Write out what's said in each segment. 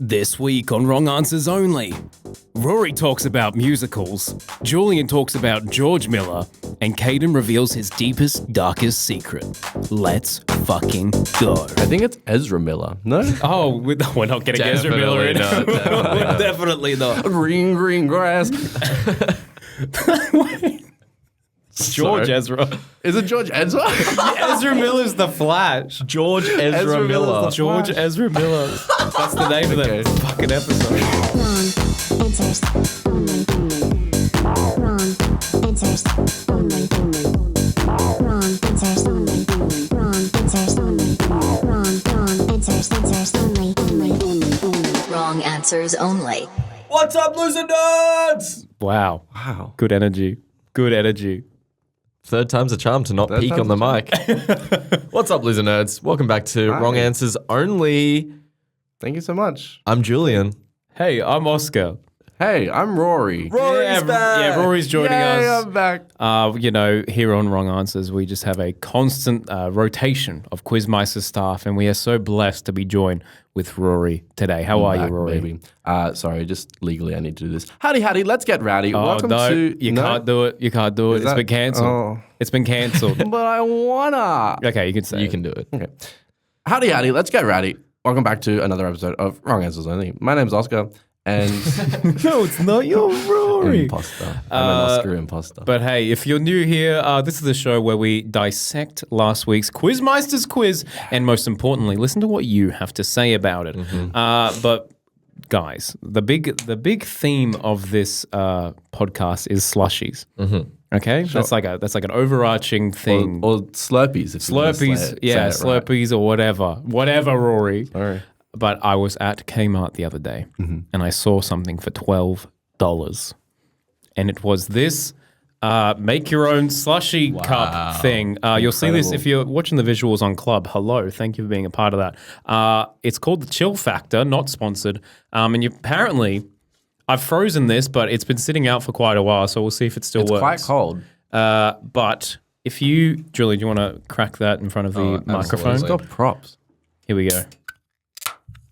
This week on Wrong Answers Only, Rory talks about musicals, Julian talks about George Miller, and Caden reveals his deepest, darkest secret. Let's fucking go. I think it's Ezra Miller. No? Oh, we're not getting Ezra Miller in. Definitely not. Green grass. George Ezra. Is it George Ezra? Ezra Miller's the Flash. George Ezra Miller. George Ezra Miller. That's the name of the fucking episode. Wrong answers only. Wrong answers only. Wrong answers only. Wrong answers only. Wrong answers only. Wrong answers only. What's up, loser nerds? Wow. Good energy. Good energy. Third time's a charm to not peek on the mic. What's up, loser nerds? Welcome back to Wrong Answers Only. Thank you so much. I'm Julian. Hey, I'm Oscar. Hey, I'm Rory. Rory's back. Yeah, Rory's joining us. I'm back. Here on Wrong Answers, we just have a constant rotation of Quizmeister staff, and we are so blessed to be joined with Rory today. How are you, Rory? Baby. Sorry, just legally I need to do this. Howdy, let's get rowdy. Oh, Welcome no, to... you can't do it. You can't do it. It's been cancelled. Oh. It's been cancelled. But I wanna. Okay, you can say You can do it. Okay. Howdy, let's get rowdy. Welcome back to another episode of Wrong Answers Only. My name's Oscar, and... No, it's not your Rory. Imposter. I'm an Oscar imposter. But hey, if you're new here, this is the show where we dissect last week's Quizmeister's quiz, and most importantly, listen to what you have to say about it. But guys, the big theme of this podcast is slushies. Okay, that's like an overarching thing. Or Slurpees. If Slurpees, Slurpees or whatever, Rory. Sorry. But I was at Kmart the other day, and I saw something for $12, and it was this make your own slushy cup thing. You'll see this if you're watching the visuals on Club. Hello, thank you for being a part of that. It's called the Chill Factor, not sponsored, and apparently I've frozen this, but it's been sitting out for quite a while, so we'll see if it still works. It's quite cold. But if you, Julie, do you want to crack that in front of the microphone? It's got props. Here we go.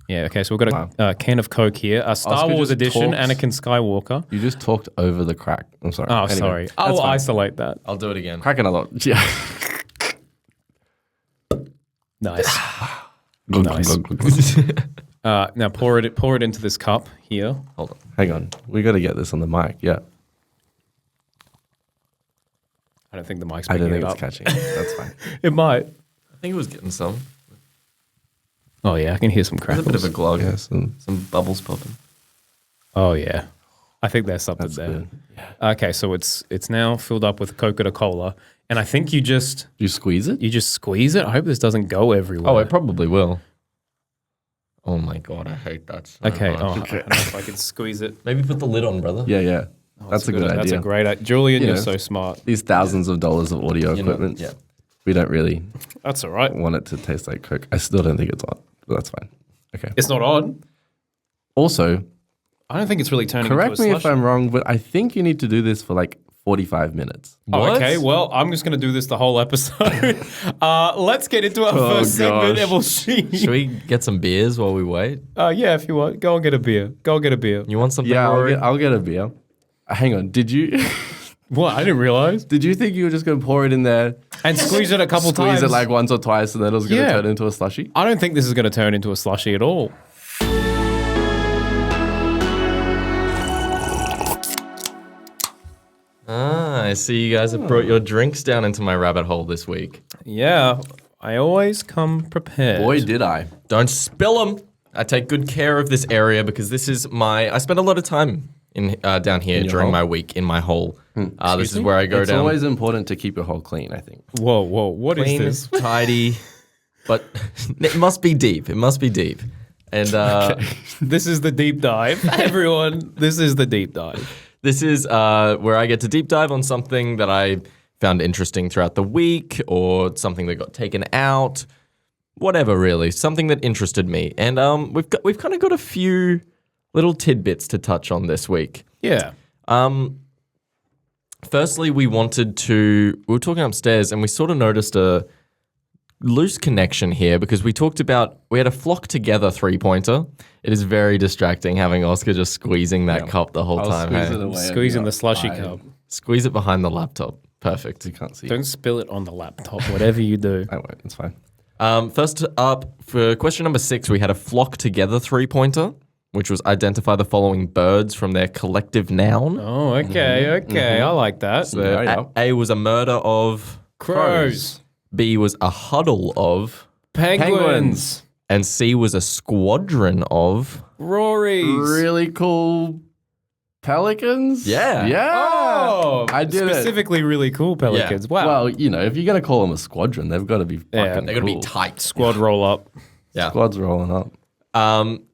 Yeah, okay, so we've got a can of Coke here, a Star Wars edition, Anakin Skywalker. You just talked over the crack. I'm sorry. Oh, Anyway, sorry. I'll isolate that. I'll do it again. Crack another. Yeah. Nice. Nice. Now pour it into this cup here. Hold on. Hang on. We got to get this on the mic. Yeah. I don't think the mic's I picking don't think it it's up. catching. That's fine. It might. I think it was getting some. Oh, yeah, I can hear some There's crackles. a bit of a glog. Yes. And Some bubbles popping. Oh, yeah. I think there's something that's there. good. Okay, so it's now filled up with Coca-Cola, and I think you just squeeze it? squeeze it. I hope this doesn't go everywhere. Oh, it probably will. Oh my God, I hate that so Okay. much. Oh, I don't know if I can squeeze it. Maybe put the lid on, brother. Yeah. That's a good idea. That's a great idea. Julian, You you're know, so smart. These thousands of dollars of audio equipment. Yeah. We don't really That's all right. want it to taste like Coke. I still don't think it's on, but that's fine. Okay. It's not on. Also, I don't think it's really turning correct into a me slushie. if I'm wrong, but I think you need to do this for like 45 minutes. Oh, What? okay, well, I'm just going to do this the whole episode. Let's get into our first segment, gosh. and we'll see. Should we get some beers while we wait? Yeah, if you want. Go and get a beer. You want something, Yeah, Rory? I'll get a beer. Hang on. Did you What? I didn't realize. did you think you were just going to pour it in there, And squeeze it a couple times. squeeze it like once or twice, and then it was going to Yeah. turn into a slushie? I don't think this is going to turn into a slushie at all. I see you guys have brought your drinks down into my rabbit hole this week. Yeah, I always come prepared. Boy, did I. Don't spill them. I take good care of this area because this is I spend a lot of time down here your during hole? my week in my hole. This is where I go It's down. always important to keep your hole clean, I think. Whoa, what Clean, is this? tidy, but it must be deep. It must be deep. And This is the deep dive. Everyone, this is the deep dive. this is where I get to deep dive on something that I found interesting throughout the week or something that got taken out, whatever really, something that interested me. And we've kind of got a few little tidbits to touch on this week. Yeah. Firstly, we were talking upstairs and we sort of noticed a loose connection here because we had a flock together 3-pointer. It is very distracting having Oscar just squeezing that cup the whole time. Squeeze hey? it away. Squeezing the slushy cup. Squeeze it behind the laptop. Perfect. You can't see. Don't spill it on the laptop, whatever you do. I won't. It's fine. First up, for question number 6, we had a flock together 3-pointer, which was identify the following birds from their collective noun. Oh, okay. I like that. A was a murder of, Crows. B was a huddle of, Penguins. and C was a squadron of. Rory's. Really cool pelicans? Yeah. Yeah. Oh, I did it. specifically really cool pelicans. Yeah. Wow. Well, if you're going to call them a squadron, they've got to be fucking They're going to cool. be tight. Squad roll up. Yeah. Squad's rolling up.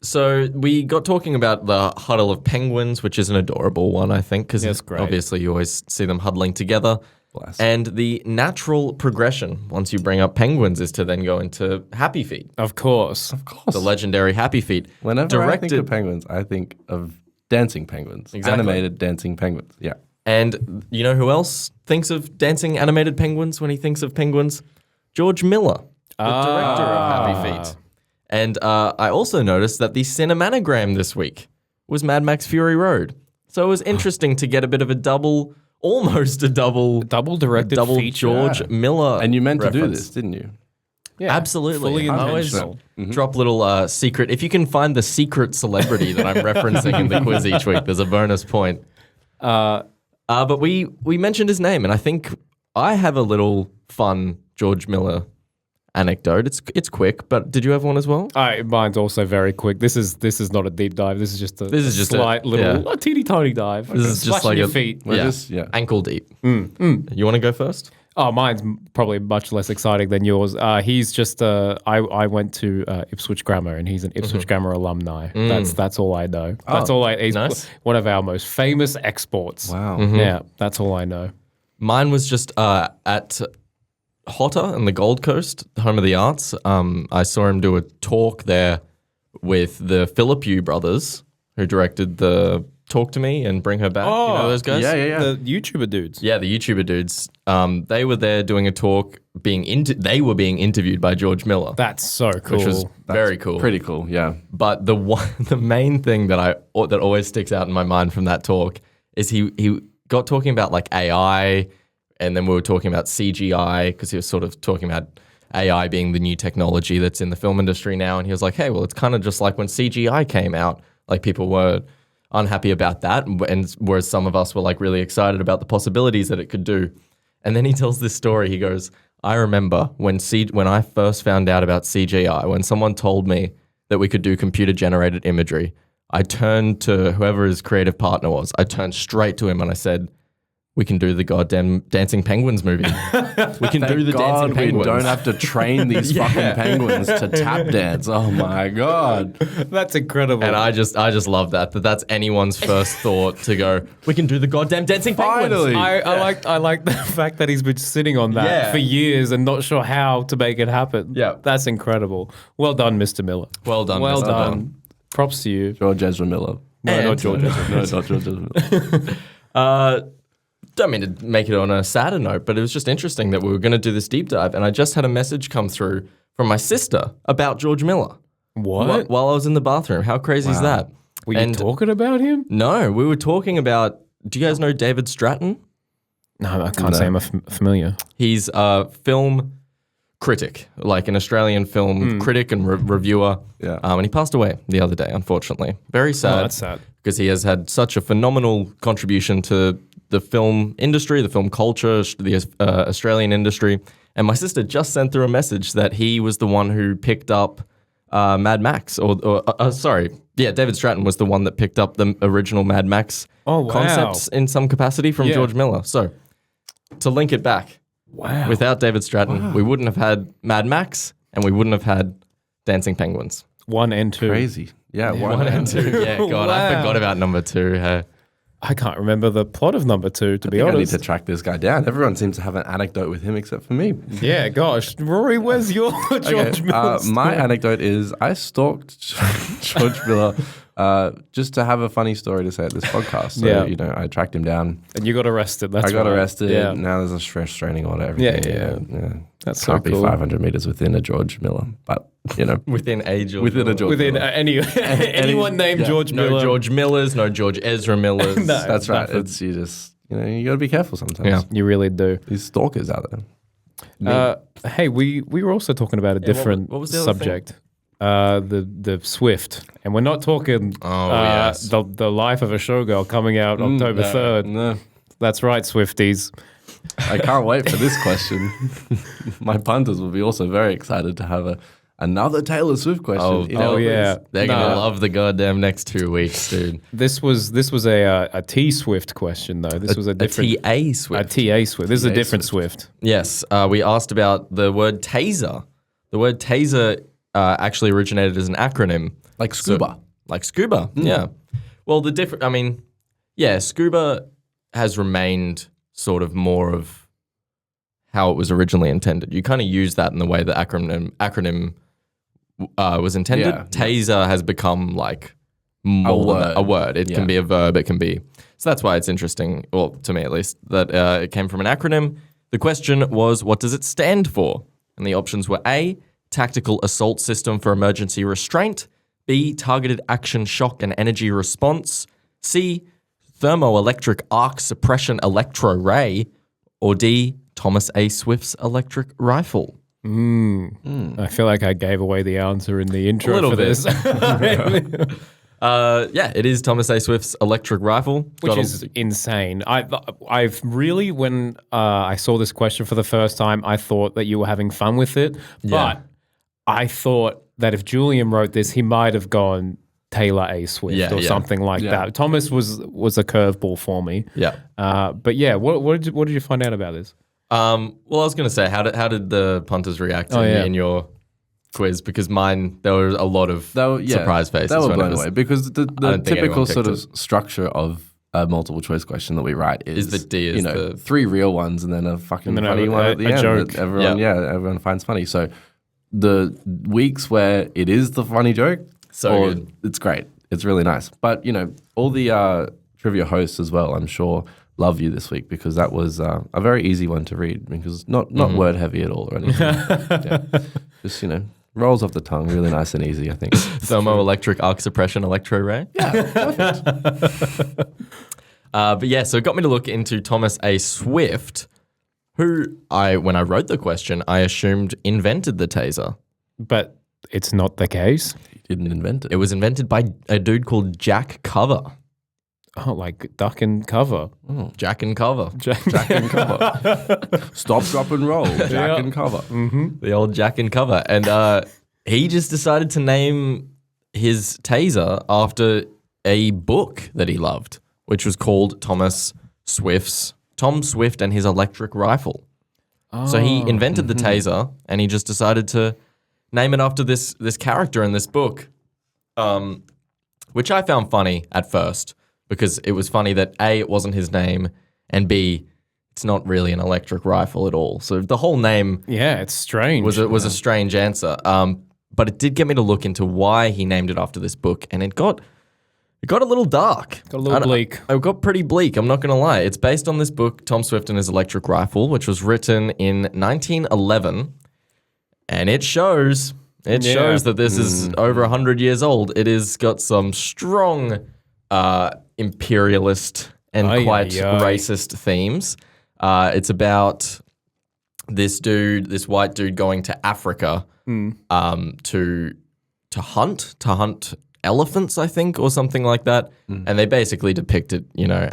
So we got talking about the huddle of penguins, which is an adorable one, I think, because Yes, great. obviously you always see them huddling together. Bless. And the natural progression, once you bring up penguins, is to then go into Happy Feet, Of course. Of course. the legendary Happy Feet. Whenever I think of penguins, I think of dancing penguins. Exactly. Animated dancing penguins. Yeah. And you know who else thinks of dancing animated penguins when he thinks of penguins? George Miller, the director of Happy Feet. And I also noticed that the cinemanogram this week was Mad Max Fury Road. So it was interesting to get a bit of almost a double Double-directed feature. George Miller And you meant to do reference. this, didn't you? Yeah, Absolutely. Fully I always intentional. drop little secret. If you can find the secret celebrity that I'm referencing in the quiz each week, there's a bonus point. But we mentioned his name, and I think I have a little fun George Miller anecdote. It's quick, but did you have one as well? Mine's also very quick. This is not a deep dive. This is just a slight a teeny tiny dive. This is just Splashing like your a feet. Yeah. Ankle deep. You want to go first? Oh, mine's probably much less exciting than yours. He's just I went to Ipswich Grammar, and he's an Ipswich Grammar alumni. That's all I know. That's all I. He's nice. one of our most famous exports. Wow. Yeah, that's all I know. Mine was just at Hotter in the Gold Coast, the home of the arts. I saw him do a talk there with the Philippe brothers, who directed the Talk to Me and Bring Her Back. You know those guys? Yeah. The YouTuber dudes. Yeah, the YouTuber dudes. They were there doing a talk, they were being interviewed by George Miller, That's so cool. which was very cool. Pretty cool, yeah. But the main thing that always sticks out in my mind from that talk is he got talking about like AI, and then we were talking about CGI because he was sort of talking about AI being the new technology that's in the film industry now, and he was like, hey, well, it's kind of just like when CGI came out, like people were unhappy about that, and whereas some of us were like really excited about the possibilities that it could do. And then he tells this story. He goes, I remember when I first found out about CGI, when someone told me that we could do computer-generated imagery, I turned to whoever his creative partner was. I turned straight to him and I said, we can do the goddamn Dancing Penguins movie. We can do the Dancing Penguins. We don't have to train these fucking penguins to tap dance. Oh my God. That's incredible. And I just love that that's anyone's first thought to go, we can do the goddamn Dancing Penguins. Finally. I like the fact that he's been sitting on that for years and not sure how to make it happen. Yeah. That's incredible. Well done, Mr. Miller. Well done, Well Mr. done. Props to you. George Ezra Miller. No, And- not George. No, not George Ezra Miller. Don't mean to make it on a sadder note, but it was just interesting that we were going to do this deep dive, and I just had a message come through from my sister about George Miller What? while I was in the bathroom. How crazy is that? Were you talking about him? No, we were talking about, do you guys know David Stratton? No, I can't say I'm familiar. He's a film critic, like an Australian film critic and reviewer. Yeah. And he passed away the other day, unfortunately. Very sad. That's sad. Because he has had such a phenomenal contribution to the film industry, the film culture, the Australian industry. And my sister just sent through a message that he was the one who picked up Mad Max. David Stratton was the one that picked up the original Mad Max concepts in some capacity from George Miller. So, to link it back, without David Stratton, we wouldn't have had Mad Max and we wouldn't have had Dancing Penguins. 1 and 2. Crazy. Yeah, One and two. Yeah, God, I forgot about number 2. Hey. I can't remember the plot of number 2, to be I need honest. to track this guy down. Everyone seems to have an anecdote with him except for me. Yeah, gosh. Rory, where's your George Miller my story? anecdote is I stalked George Miller just to have a funny story to say at this podcast. So, Yeah. I tracked him down. And you got arrested. That's I got right. arrested. Yeah. Now there's a restraining order. Everything. Yeah. That's so Can't be cool. 500 meters within a George Miller, but Within a George within a Miller. George Within Miller. anyone named George No Miller. George Millers, no George Ezra Millers. No. That's right. Nothing. It's you just you got to be careful sometimes. Yeah. You really do. These stalkers out there. Hey, we were also talking about a different what was the other subject. The Swift, and we're not talking yes. the life of a showgirl coming out October 3rd. No, That's right, Swifties. I can't wait for this question. My punters will be also very excited to have another Taylor Swift question. Oh, yeah. They're gonna love the goddamn next 2 weeks, dude. This was a T Swift question though. This was a different TA Swift. TA Swift. This is a TA different Swift. Yes, we asked about the word taser. The word taser actually originated as an acronym. Like scuba. Like scuba, yeah. Well, scuba has remained sort of more of how it was originally intended. You kind of use that in the way the acronym was intended. Yeah. Taser has become like more than a word. It can be a verb. It can be. So that's why it's interesting, well, to me at least, that it came from an acronym. The question was, what does it stand for? And the options were A, Tactical Assault System for Emergency Restraint, B, Targeted Action Shock and Energy Response, C, Thermoelectric Arc Suppression Electro Ray, or D, Thomas A. Swift's Electric Rifle. I feel like I gave away the answer in the intro little for bit. this. It is Thomas A. Swift's Electric Rifle. Which is insane. I've really, when I saw this question for the first time, I thought that you were having fun with it. Yeah. But I thought that if Julian wrote this, he might have gone Taylor A. Swift or something like that. Thomas was a curveball for me. Yeah. But yeah, what did you find out about this? Well, I was going to say, how did the punters react in your quiz? Because mine, there were a lot of surprise faces. They were when it blown was- away because the don't think typical anyone sort of picked structure of a multiple choice question that we write is the D is the- 3 real ones and then a fucking then funny one at the a end joke. that everyone finds funny. So the weeks where it is the funny joke, good. it's great. It's really nice. But all the trivia hosts as well, I'm sure, love you this week because that was a very easy one to read because not word heavy at all or anything. Just rolls off the tongue, really nice and easy. I think. Thermoelectric Arc Suppression Electro Ray. But yeah, so it got me to look into Thomas A. Swift, who when I wrote the question, I assumed invented the taser. But it's not the case. He didn't invent it. It was invented by a dude called Jack Cover. Oh, like duck and cover. Jack and Cover. Jack and cover. Stop, drop, and roll. Jack and cover. The old Jack and Cover. And he just decided to name his taser after a book that he loved, which was called Tom Swift and His Electric Rifle. So he invented the taser and he just decided to name it after this character in this book, which I found funny at first because it was funny that A, it wasn't his name, and B, it's not really an electric rifle at all. So the whole name Yeah, it's strange. was a strange answer. But it did get me to look into why he named it after this book, and it got a little dark. Got a little bleak. It got pretty bleak, I'm not going to lie. It's based on this book, Tom Swift and His Electric Rifle, which was written in 1911, and it shows that this is over 100 years old. It has got some strong imperialist and quite racist themes. It's about this white dude going to Africa to hunt elephants, I think, or something like that. And they basically depict it,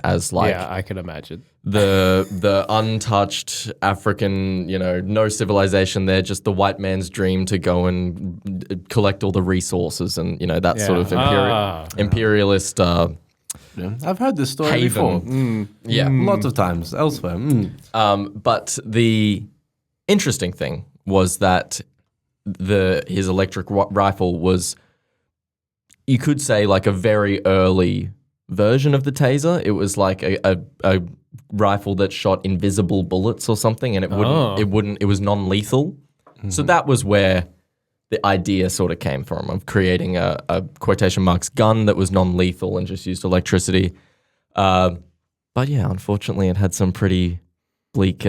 as like Yeah, I can imagine. the untouched African, no civilization there, just the white man's dream to go and collect all the resources and, that sort of imperialist I've heard this story haven. before. Yeah. Lots of times elsewhere. But the interesting thing was that his electric rifle was, you could say, like a very early version of the taser. It was like a rifle that shot invisible bullets or something, and it was non-lethal. So that was where the idea sort of came from, of creating a quotation marks gun that was non-lethal and just used electricity. But yeah, unfortunately, it had some pretty bleak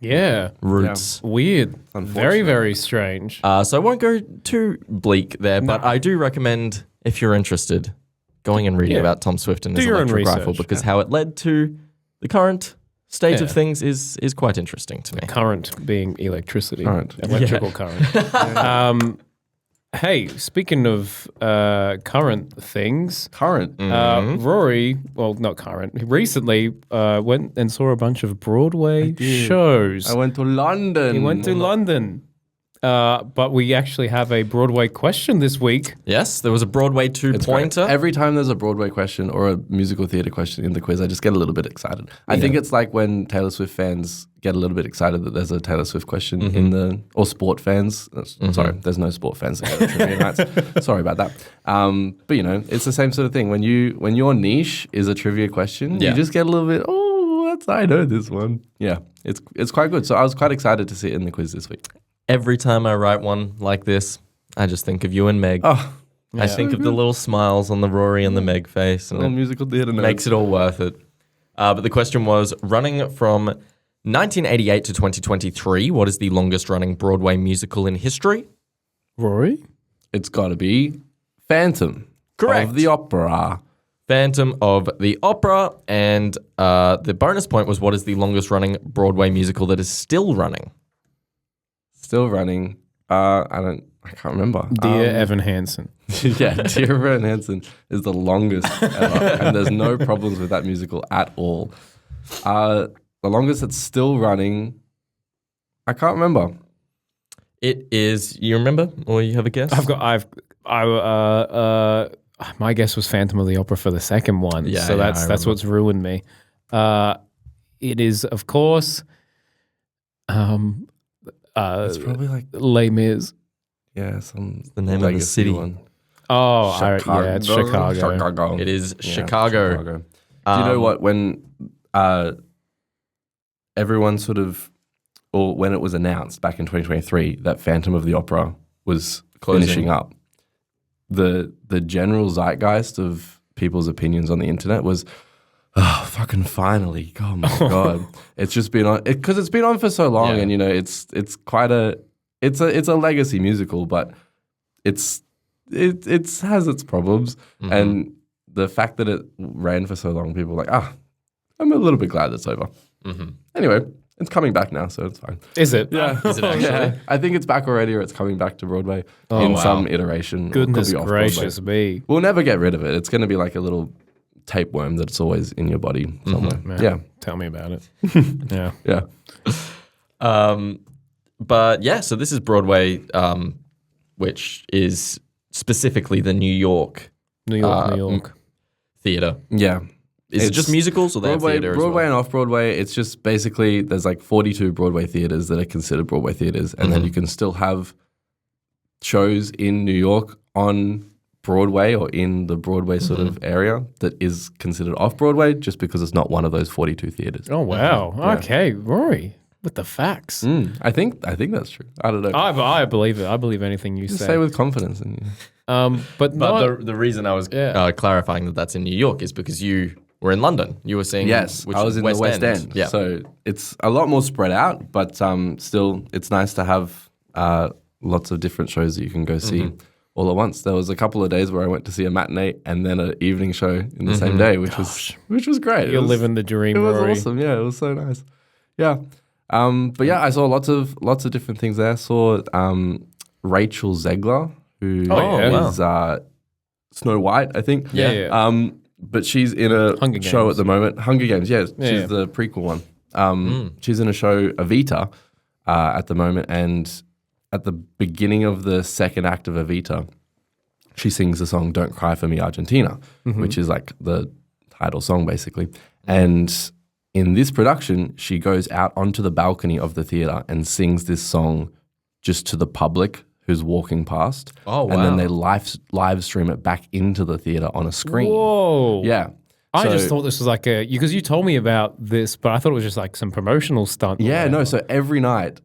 roots. Weird. Very, very strange. So I won't go too bleak there, but I do recommend, if you're interested, going and reading about Tom Swift and his electric rifle, because how it led to the current state of things is quite interesting to me. Current being electricity. Electrical current. Hey, speaking of current things. Rory, well, not current, recently went and saw a bunch of Broadway shows. I went to London. He went to London. But we actually have a Broadway question this week. Yes, there was a Broadway 2-pointer. Every time there's a Broadway question or a musical theatre question in the quiz, I just get a little bit excited. I think it's like when Taylor Swift fans get a little bit excited that there's a Taylor Swift question or sport fans. Sorry, there's no sport fans that go to trivia nights. Sorry about that. But you know, it's the same sort of thing. When your niche is a trivia question, you just get a little bit, I know this one. Yeah, it's quite good. So I was quite excited to see it in the quiz this week. Every time I write one like this, I just think of you and Meg. I think of the little smiles on the Rory and the Meg face. And musical theatre makes it all worth it. But the question was, running from 1988 to 2023, what is the longest running Broadway musical in history? Rory? It's got to be Phantom. Correct. Of the Opera. Phantom of the Opera. And the bonus point was, what is the longest running Broadway musical that is still running? Still running. I can't remember. Dear Evan Hansen. Yeah, Dear Evan Hansen is the longest ever, and there's no problems with that musical at all. The longest that's still running, I can't remember. It is. You remember, or you have a guess? My guess was Phantom of the Opera for the second one. Yeah, so that's what's ruined me. It is, of course. It's probably like Les Mis. Yeah, the name of the city. One. Oh, it's Chicago. It is Chicago. Do you know what? When everyone sort of, or when it was announced back in 2023 that Phantom of the Opera was finishing up, the general zeitgeist of people's opinions on the internet was, fucking finally! Oh my god! It's just been on because it's been on for so long, and you know it's quite it's a legacy musical, but it has its problems, and the fact that it ran for so long, people were like, I'm a little bit glad it's over. Anyway, it's coming back now, so it's fine. Is it? Yeah, is it actually? Yeah. I think it's back already, or it's coming back to Broadway in some iteration. Goodness gracious me! We'll never get rid of it. It's going to be like a little tapeworm that's always in your body somewhere. Yeah. Tell me about it. Yeah. But yeah, so this is Broadway, which is specifically the New York theater. Yeah. Is it just musicals or they have theater Broadway as well? and off-Broadway, it's just basically there's like 42 Broadway theaters that are considered Broadway theaters, and then you can still have shows in New York on Broadway or in the Broadway sort of area that is considered off-Broadway just because it's not one of those 42 theaters. Oh, wow. Okay, Rory, with the facts. I think that's true. I don't know. I believe it. I believe anything you Just say. say with confidence. But the reason I was clarifying that that's in New York is because you were in London. You were saying Yes, I was in the West End. Yeah. So it's a lot more spread out, but still it's nice to have lots of different shows that you can go see all at once. There was a couple of days where I went to see a matinee and then an evening show in the same day, which was great. You're living the dream, It was Rory. awesome. Yeah, it was so nice. Yeah. But yeah, I saw lots of different things there. I saw Rachel Zegler, who is Snow White, I think. Yeah. But she's in a Hunger show Games. at the moment. Hunger Games, yeah. She's the prequel one. She's in a show, Evita, at the moment. And at the beginning of the second act of Evita, she sings the song Don't Cry For Me, Argentina, which is like the title song, basically. And in this production, she goes out onto the balcony of the theater and sings this song just to the public who's walking past. Oh, wow. And then they live stream it back into the theater on a screen. Whoa. Yeah. I just thought this was like because you told me about this, but I thought it was just like some promotional stunt. Yeah, no. So every night,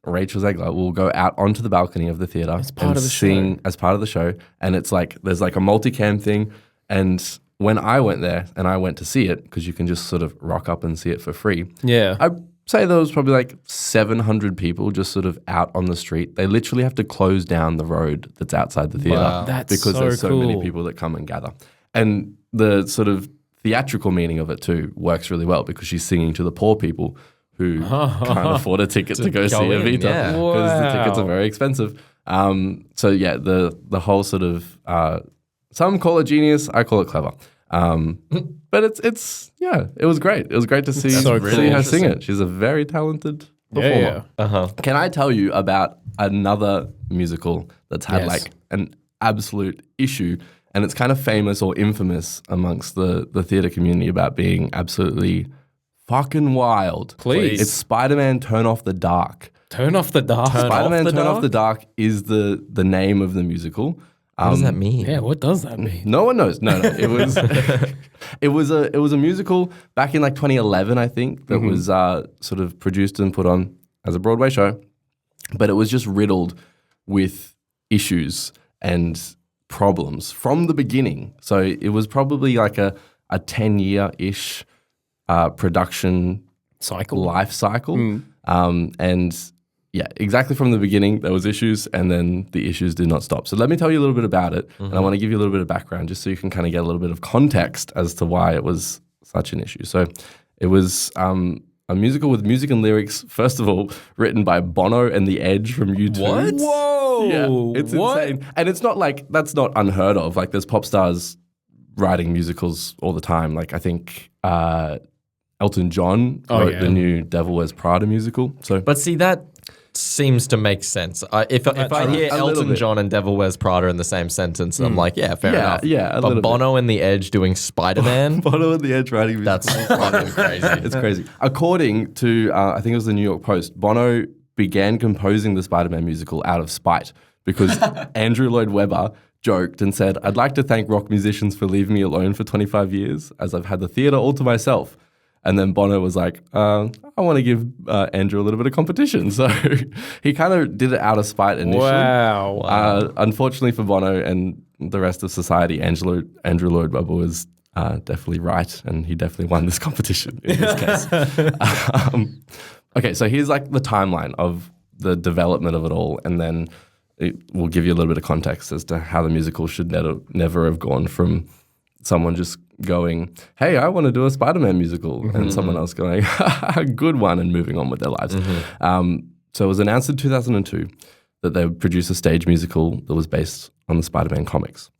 Rachel Zegler will go out onto the balcony of the theater and sing as part of the show. And it's like there's like a multicam thing. And when I went there and I went to see it, because you can just sort of rock up and see it for free. Yeah. I'd say there was probably like 700 people just sort of out on the street. They literally have to close down the road that's outside the theater. Wow. That's because so there's so many cool. people that come and gather. And the sort of theatrical meaning of it too works really well because she's singing to the poor people who can't afford a ticket to go see Evita because the tickets are very expensive. So yeah, the whole sort of some call it genius, I call it clever. But it was great. It was great to see, really her sing it. She's a very talented performer. Yeah. Can I tell you about another musical that's had like an absolute issue? And it's kind of famous or infamous amongst the theatre community about being absolutely fucking wild. Please. It's Spider-Man Turn Off the Dark. Turn off the dark. Spider-Man Turn Off the Dark is the name of the musical. What does that mean? Yeah, what does that mean? No one knows. No. It was it was a musical back in like 2011, I think, that was sort of produced and put on as a Broadway show. But it was just riddled with issues and problems from the beginning. So it was probably like a 10-year-ish production life cycle. And yeah, exactly from the beginning, there was issues and then the issues did not stop. So let me tell you a little bit about it. And I want to give you a little bit of background just so you can kind of get a little bit of context as to why it was such an issue. So it was a musical with music and lyrics, first of all, written by Bono and The Edge from U2. What? Whoa! Yeah, it's insane. And it's not like, that's not unheard of. Like there's pop stars writing musicals all the time. Like I think Elton John wrote the new Devil Wears Prada musical. So, But see, that seems to make sense. If I hear Elton John and Devil Wears Prada in the same sentence, I'm like, yeah, fair enough. Yeah, but Bono and The Edge doing Spider-Man? Bono and The Edge writing music. That's fucking crazy. It's crazy. According to, I think it was the New York Post, Bono began composing the Spider-Man musical out of spite because Andrew Lloyd Webber joked and said, "I'd like to thank rock musicians for leaving me alone for 25 years as I've had the theater all to myself." And then Bono was like, I want to give Andrew a little bit of competition. So he kind of did it out of spite initially. Wow. Unfortunately for Bono and the rest of society, Andrew Lloyd Webber was definitely right, and he definitely won this competition in this case. Okay, so here's like the timeline of the development of it all, and then it will give you a little bit of context as to how the musical should never have gone from someone just going, "Hey, I want to do a Spider-Man musical," and someone else going, "Good one," and moving on with their lives. So it was announced in 2002 that they would produce a stage musical that was based on the Spider-Man comics.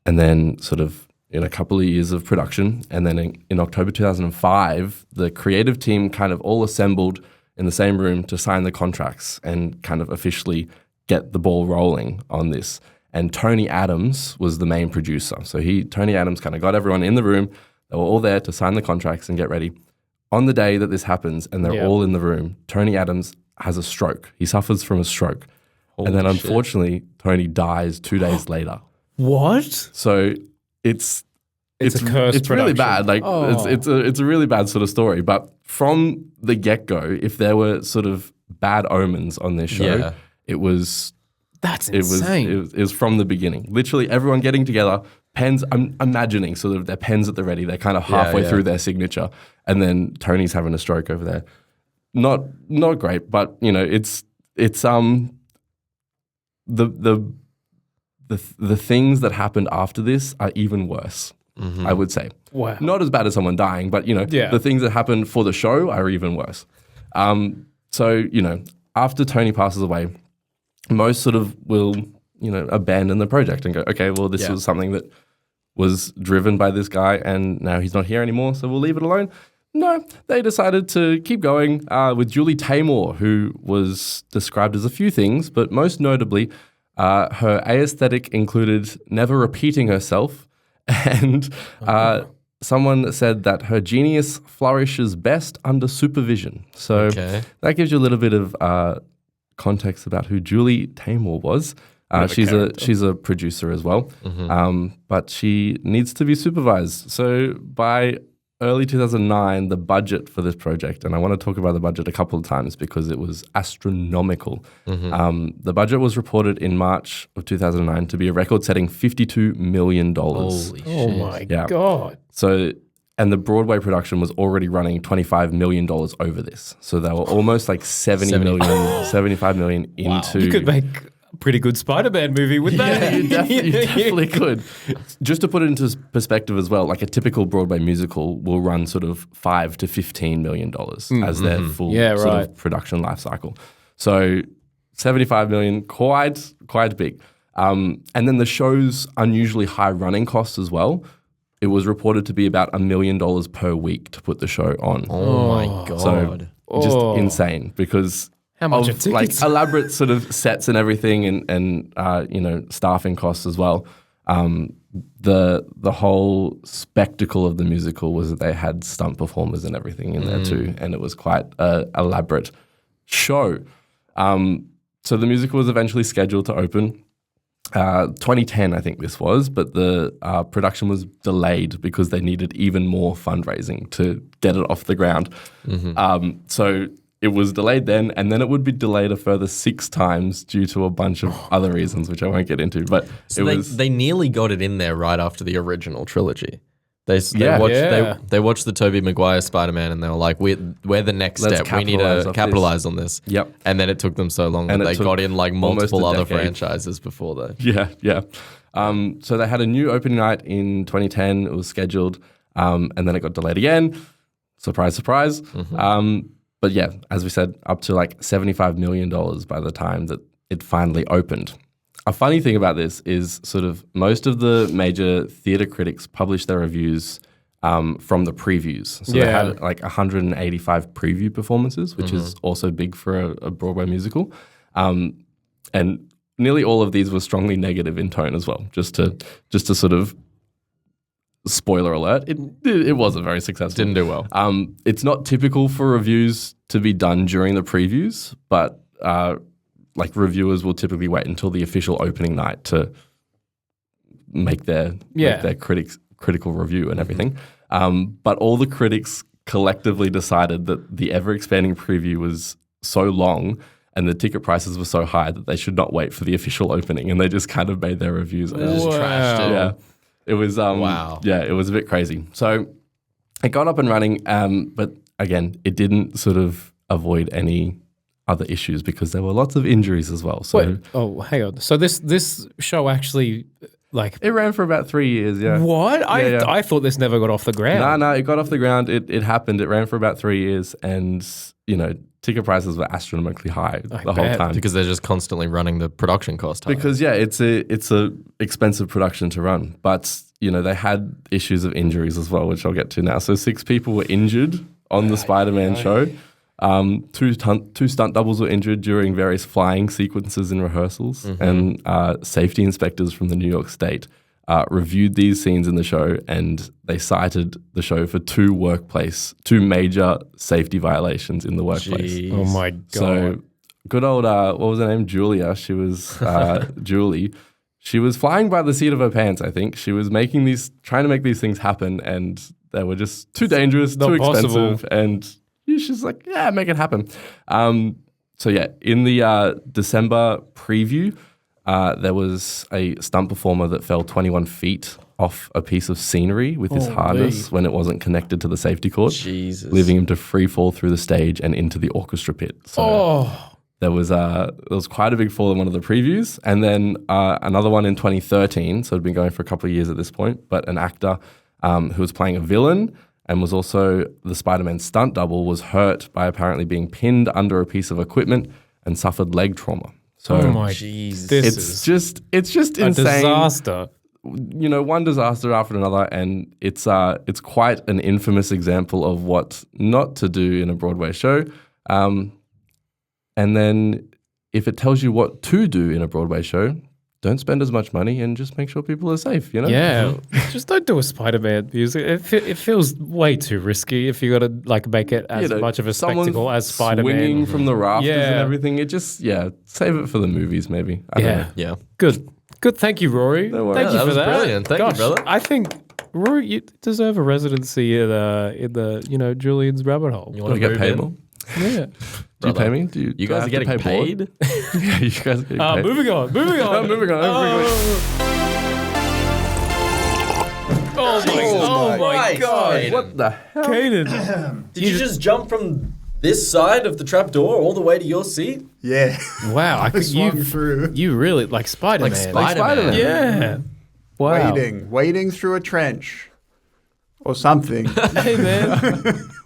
And then sort of in a couple of years of production, and then in October 2005, the creative team kind of all assembled in the same room to sign the contracts and kind of officially get the ball rolling on this. And Tony Adams was the main producer. So Tony Adams kind of got everyone in the room. They were all there to sign the contracts and get ready. On the day that this happens and they're all in the room, Tony Adams has a stroke. He suffers from a stroke. And then unfortunately, Tony dies 2 days later. What? So it's a cursed It's really production. bad. Like it's a really bad sort of story. But from the get-go, if there were sort of bad omens on this show, it was... That's insane. It was from the beginning. Literally everyone getting together, pens, I'm imagining sort of their pens at the ready. They're kind of halfway through their signature. And then Tony's having a stroke over there. Not great, but you know, it's the things that happened after this are even worse, I would say. Wow. Not as bad as someone dying, but you know, the things that happened for the show are even worse. So, you know, after Tony passes away, most sort of will, you know, abandon the project and go, okay, well, this was something that was driven by this guy and now he's not here anymore, so we'll leave it alone. No, they decided to keep going with Julie Taymor, who was described as a few things, but most notably, her aesthetic included never repeating herself, and someone said that her genius flourishes best under supervision. So that gives you a little bit of context about who Julie Taymor was. She's a producer as well, but she needs to be supervised. So by early 2009, the budget for this project, and I want to talk about the budget a couple of times because it was astronomical. The budget was reported in March of 2009 to be a record-setting $52 million. Holy Oh shit. my God. So, and the Broadway production was already running $25 million over this. So they were almost like 75 million into... You could make a pretty good Spider-Man movie with that. You definitely could. Just to put it into perspective as well, like a typical Broadway musical will run sort of $5 to $15 million as their full sort of production life cycle. So 75 million, quite big. And then the show's unusually high running costs as well. It was reported to be about $1 million per week to put the show on. Oh my God. So just insane because How much of are like tickets? elaborate sort of sets and everything and staffing costs as well. The whole spectacle of the musical was that they had stunt performers and everything in there too, and it was quite an elaborate show. So the musical was eventually scheduled to open 2010, I think this was, but the production was delayed because they needed even more fundraising to get it off the ground. So it was delayed then, and then it would be delayed a further 6 times due to a bunch of other reasons, which I won't get into. But So they nearly got it in there right after the original trilogy. They watched the Tobey Maguire Spider-Man and they were like, we're the next Let's step. We need to capitalize on this. Yep. And then it took them so long And that it they took got in like multiple almost a other decade. franchises before that. Yeah. So they had a new opening night in 2010. It was scheduled, and then it got delayed again. Surprise, surprise. But yeah, as we said, up to like $75 million by the time that it finally opened. A funny thing about this is sort of most of the major theatre critics published their reviews from the previews. So they had like 185 preview performances, which is also big for a Broadway musical. And nearly all of these were strongly negative in tone as well, just to sort of spoiler alert, it wasn't very successful. Didn't do well. It's not typical for reviews to be done during the previews, but like reviewers will typically wait until the official opening night to make their critical review and everything. But all the critics collectively decided that the ever-expanding preview was so long and the ticket prices were so high that they should not wait for the official opening, and they just kind of made their reviews. They just trashed it. Yeah. It was Wow. Yeah, it was a bit crazy. So it got up and running, but again, it didn't sort of avoid any other issues because there were lots of injuries as well. So Wait, hang on. So this show actually like it ran for about 3 years. Yeah. what? Yeah. I thought this never got off the ground. No, it got off the ground. It happened. It ran for about 3 years, and ticket prices were astronomically high the whole bet. time. Because they're just constantly running the production cost high. Because it's a expensive production to run, but they had issues of injuries as well, which I'll get to now. So 6 people were injured on the Spider-Man show. 2 stunt doubles were injured during various flying sequences in rehearsals, and safety inspectors from the New York State reviewed these scenes in the show, and they cited the show for 2 major safety violations in the workplace. Jeez. Oh my god. So good old, what was her name? Julia. She was Julie. She was flying by the seat of her pants, I think. She was trying to make these things happen, and they were just too dangerous, not too expensive, possible. and she's like, yeah, make it happen. So yeah, in the December preview, there was a stunt performer that fell 21 feet off a piece of scenery with his harness when it wasn't connected to the safety cord, Jesus. leaving him to free fall through the stage and into the orchestra pit. So there was quite a big fall in one of the previews, and then another one in 2013. So it'd been going for a couple of years at this point. But an actor who was playing a villain and was also the Spider-Man stunt double was hurt by apparently being pinned under a piece of equipment and suffered leg trauma. So oh my Jesus. this is it's just a insane. disaster. One disaster after another, and it's quite an infamous example of what not to do in a Broadway show. And then if it tells you what to do in a Broadway show, don't spend as much money and just make sure people are safe, you know? Yeah, just don't do a Spider-Man music. It feels way too risky if you got to like make it as much of a spectacle as Spider-Man. Swinging from the rafters and everything. It just, save it for the movies maybe. I don't know. Yeah. Good. Thank you, Rory. No worries. Thank you that for was that. brilliant. Thank you, brother. I think Rory, you deserve a residency in the Julian's rabbit hole. You Want to get move paid in? more? Yeah. Do you pay me? Do You do I guys are have to getting pay paid? board? Yeah, you guys are getting paid. Moving on. Moving on. Moving on. Oh my God. What the hell? Caden. Did you just jump from this side of the trap door all the way to your seat? Yeah. Wow. I could swung through. You really like Spider-Man. Like Spider-Man. Yeah. Wow. Wading through a trench. Or something. Hey, man.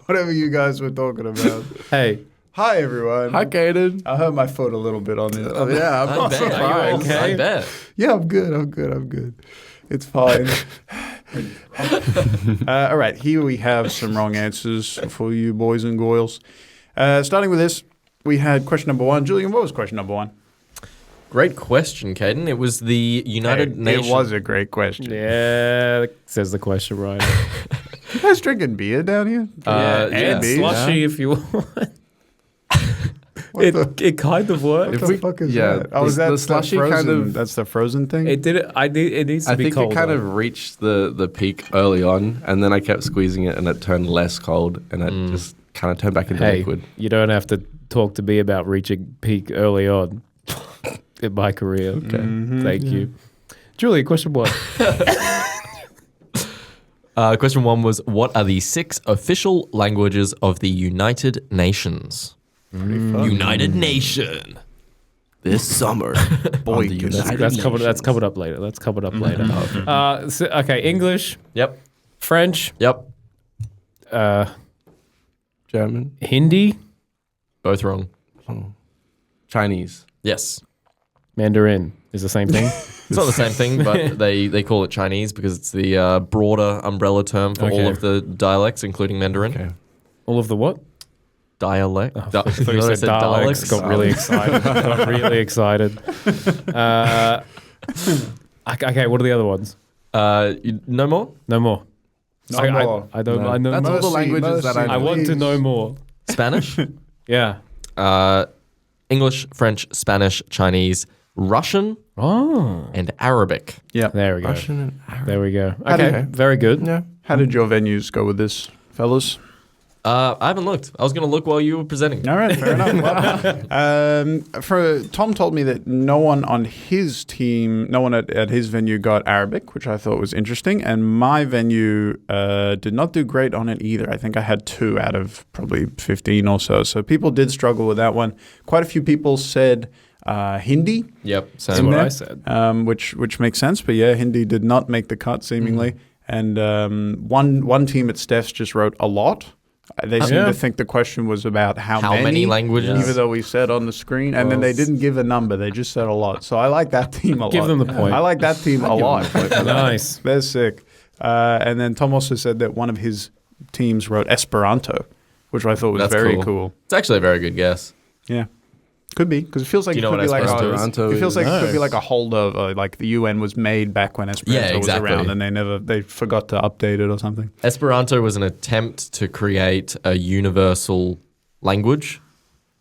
Whatever you guys were talking about. Hey. Hi, everyone. Hi, Caden. I hurt my foot a little bit on this. Yeah, I'm I not bet. surprised. okay? I bet. Yeah, I'm good. It's fine. All right, here we have some wrong answers for you boys and girls. Starting with this, we had question number 1. Julian, what was question number 1? Great question, Caden. It was the United Nations. It was a great question. Yeah, says the question right. You guys drinking beer down here? And beer? slushy if you want. What It kind of worked. What the fuck is that? Oh, the- is that the slushy frozen, kind of- that's the frozen thing? It did. It needs to I be think cold. it kind of reached the peak early on, and then I kept squeezing it, and it turned less cold, and it just kind of turned back into Hey, liquid. you don't have to talk to me about reaching peak early on in my career. Okay, thank you, Julie. Question 1. Question 1 was, what are the 6 official languages of the United Nations? United Nation. This summer, Boy, That's coming up later. Okay, English, Yep. French, Yep. German, Hindi, Both wrong. Chinese. Yes. Mandarin is the same thing. It's not the same thing, but they call it Chinese because it's the broader umbrella term for all Okay. of the dialects, including Mandarin. Okay. All of the what? Dialect. I thought you said dialects. Got really excited. Okay, what are the other ones? No more? No more. No more. I don't. No. I know. That's all the languages that I know. I want to please. know more. Spanish? Yeah. English, French, Spanish, Chinese, Russian, Oh. and Arabic. Yeah. There we go. Russian and Arabic. There we go. How do Okay. Very good. Yeah. How did your venues go with this, fellas? I haven't looked. I was going to look while you were presenting. All right, fair enough. Well, Tom told me that no one on his team, no one at his venue got Arabic, which I thought was interesting. And my venue did not do great on it either. I think I had 2 out of probably 15 or so. So people did struggle with that one. Quite a few people said Hindi. Yep. That's Same. what there, I said. Which makes sense. But yeah, Hindi did not make the cut seemingly. And one team at Steph's just wrote a lot. They seem to think the question was about how many languages? even though we said on the screen. And then they didn't give a number. They just said a lot. So I like that team a lot. Give them the point. I like that team a lot. Nice. They're sick. And then Tom also said that one of his teams wrote Esperanto, which I thought was That's very cool. cool. It's actually a very good guess. Yeah. Could be, because it feels like Do you it know could be what like Esperanto it feels like is? it could be No. like a holdover, like the UN was made back when Esperanto Yeah, exactly. was around, and they forgot to update it or something. Esperanto was an attempt to create a universal language.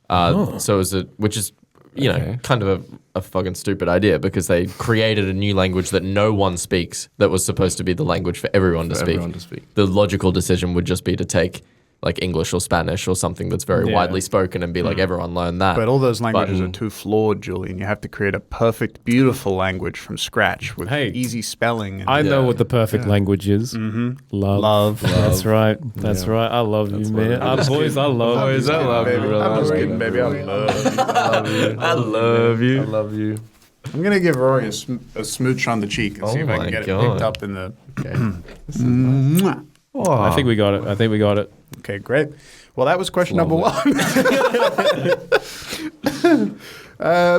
So it was which is, kind of a fucking stupid idea because they created a new language that no one speaks that was supposed to be the language for everyone to speak. everyone to speak. The logical decision would just be to take like English or Spanish or something that's very widely spoken and be like, everyone learn that. But all those languages But- are too flawed, Julian. You have to create a perfect, beautiful language from scratch with Hey, easy spelling. And I know what the perfect language is. Mm-hmm. Love. That's right. That's right. I love you, man. Boys, I love you. baby. I'm just kidding, baby. I love you. I love you. I love you. I'm gonna give Rory a smooch on the cheek and see if I my can get God. it picked up in the. Mwah. I think we got it. Okay, great. Well, that was question number 1.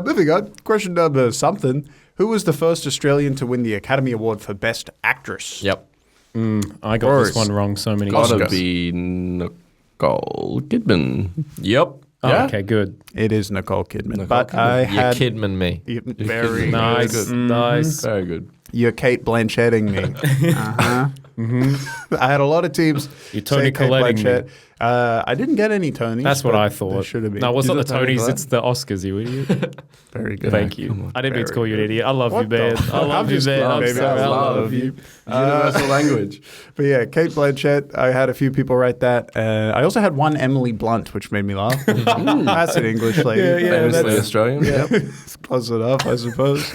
Moving on. Question number something. Who was the first Australian to win the Academy Award for Best Actress? Yep. I got Boris. this one wrong so many Gotta times. be Nicole Kidman. Yep. Oh, Yeah? okay, good. It is Nicole Kidman. Nicole but Kidman. I You're had Kidman me. very Nice, good. nice. Very good. You're Kate Blanchetting me. I had a lot of teams. You're Tony say Kate Colletting me. Blanchett. I didn't get any Tonys. That's what but I there thought. should have been. No, it's You not the said Tony Tonys, Collette? it's the Oscars, you idiot. Very good. Thank you. I didn't mean to call you an idiot. I love you, What the man. I fuck? love I'm you, just man. glad, I'm baby. sorry. I I love love you. Universal language. But yeah, Kate Blanchett. I had a few people write that. I also had one Emily Blunt, which made me laugh. That's an English lady. Yeah, Famously that's- Australian. Yeah. It's close enough, I suppose.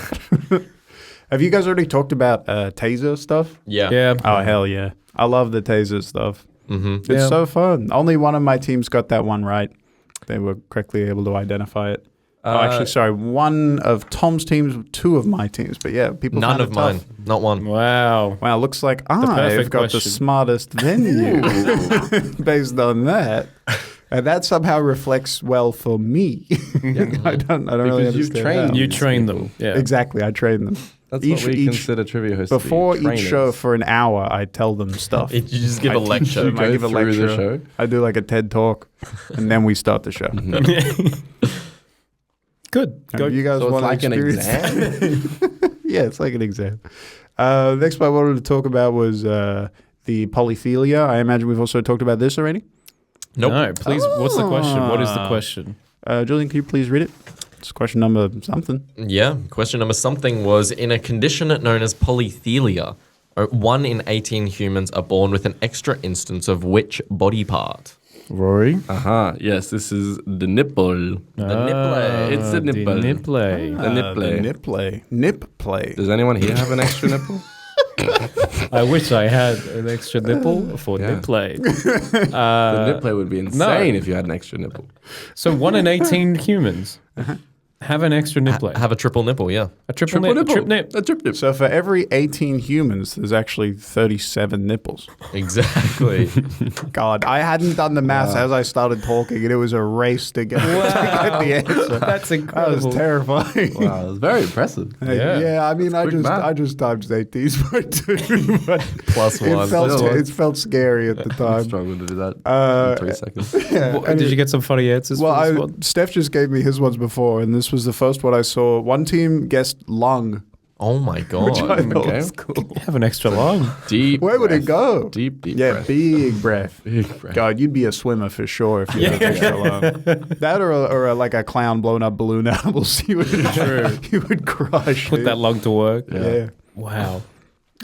Have you guys already talked about taser stuff? Yeah. Yeah. Oh, hell yeah. I love the taser stuff. Mm-hmm. It's Yeah. so fun. Only one of my teams got that one right. They were correctly able to identify it. Actually, sorry. One of Tom's teams, two of my teams. But yeah, people None found of it mine. tough. Not one. Wow. Wow, looks like I've perfect got the question. smartest venue based on that. And that somehow reflects well for me. I don't really Because you've understand trained how. You these train people. them. Yeah. Exactly, I train them. That's Each- what we each- consider trivia hosts. Before to be, each trainers. show for an hour, I tell them stuff. You just give a I teach lecture. them, I Go give a through the lecture. show. I do like a TED talk, and then we start the show. Good. Go. You guys So it's want like to an experience? exam. Yeah, it's like an exam. Next one I wanted to talk about was the polyphilia. I imagine we've also talked about this already. Nope. No, please. What's the question? What is the question? Julian, can you please read it? It's question number something. Yeah. Question number something was in a condition known as polythelia. 1 in 18 humans are born with an extra instance of which body part? Rory. Yes, this is the nipple. The nipple. It's the nipple. The nipple. The nipple. Nip play. Nip play. Does anyone here have an extra nipple? I wish I had an extra nipple for Yeah. nipple. The nipple would be insane if you had an extra nipple. So 1 in 18 humans have an extra nipple. Have a triple nipple, yeah. A triple nip. nipple. Trip nip. A trip nip. So for every 18 humans, there's actually 37 nipples. Exactly. God, I hadn't done the maths as I started talking, and it was a race to get, to get the answer. That's That incredible. was terrifying. Wow, it was very impressive. Yeah. I mean, quick math. I just times 18 by 2, but Plus it one. felt, Still. it felt scary at the I time. struggled to do that in 3 seconds. Did you get some funny answers Well, for this one? Steph just gave me his ones before, and this was the first one I saw. One team guessed lung. Oh my I god. thought Okay. was cool. Have an extra lung. Deep Where would breath. it go? Deep Yeah, breath. big breath. Big breath. God, you'd be a swimmer for sure if you had extra lung. That or like a clown blown up balloon animals. You would crush. Put dude. that lung to work. Yeah. Wow.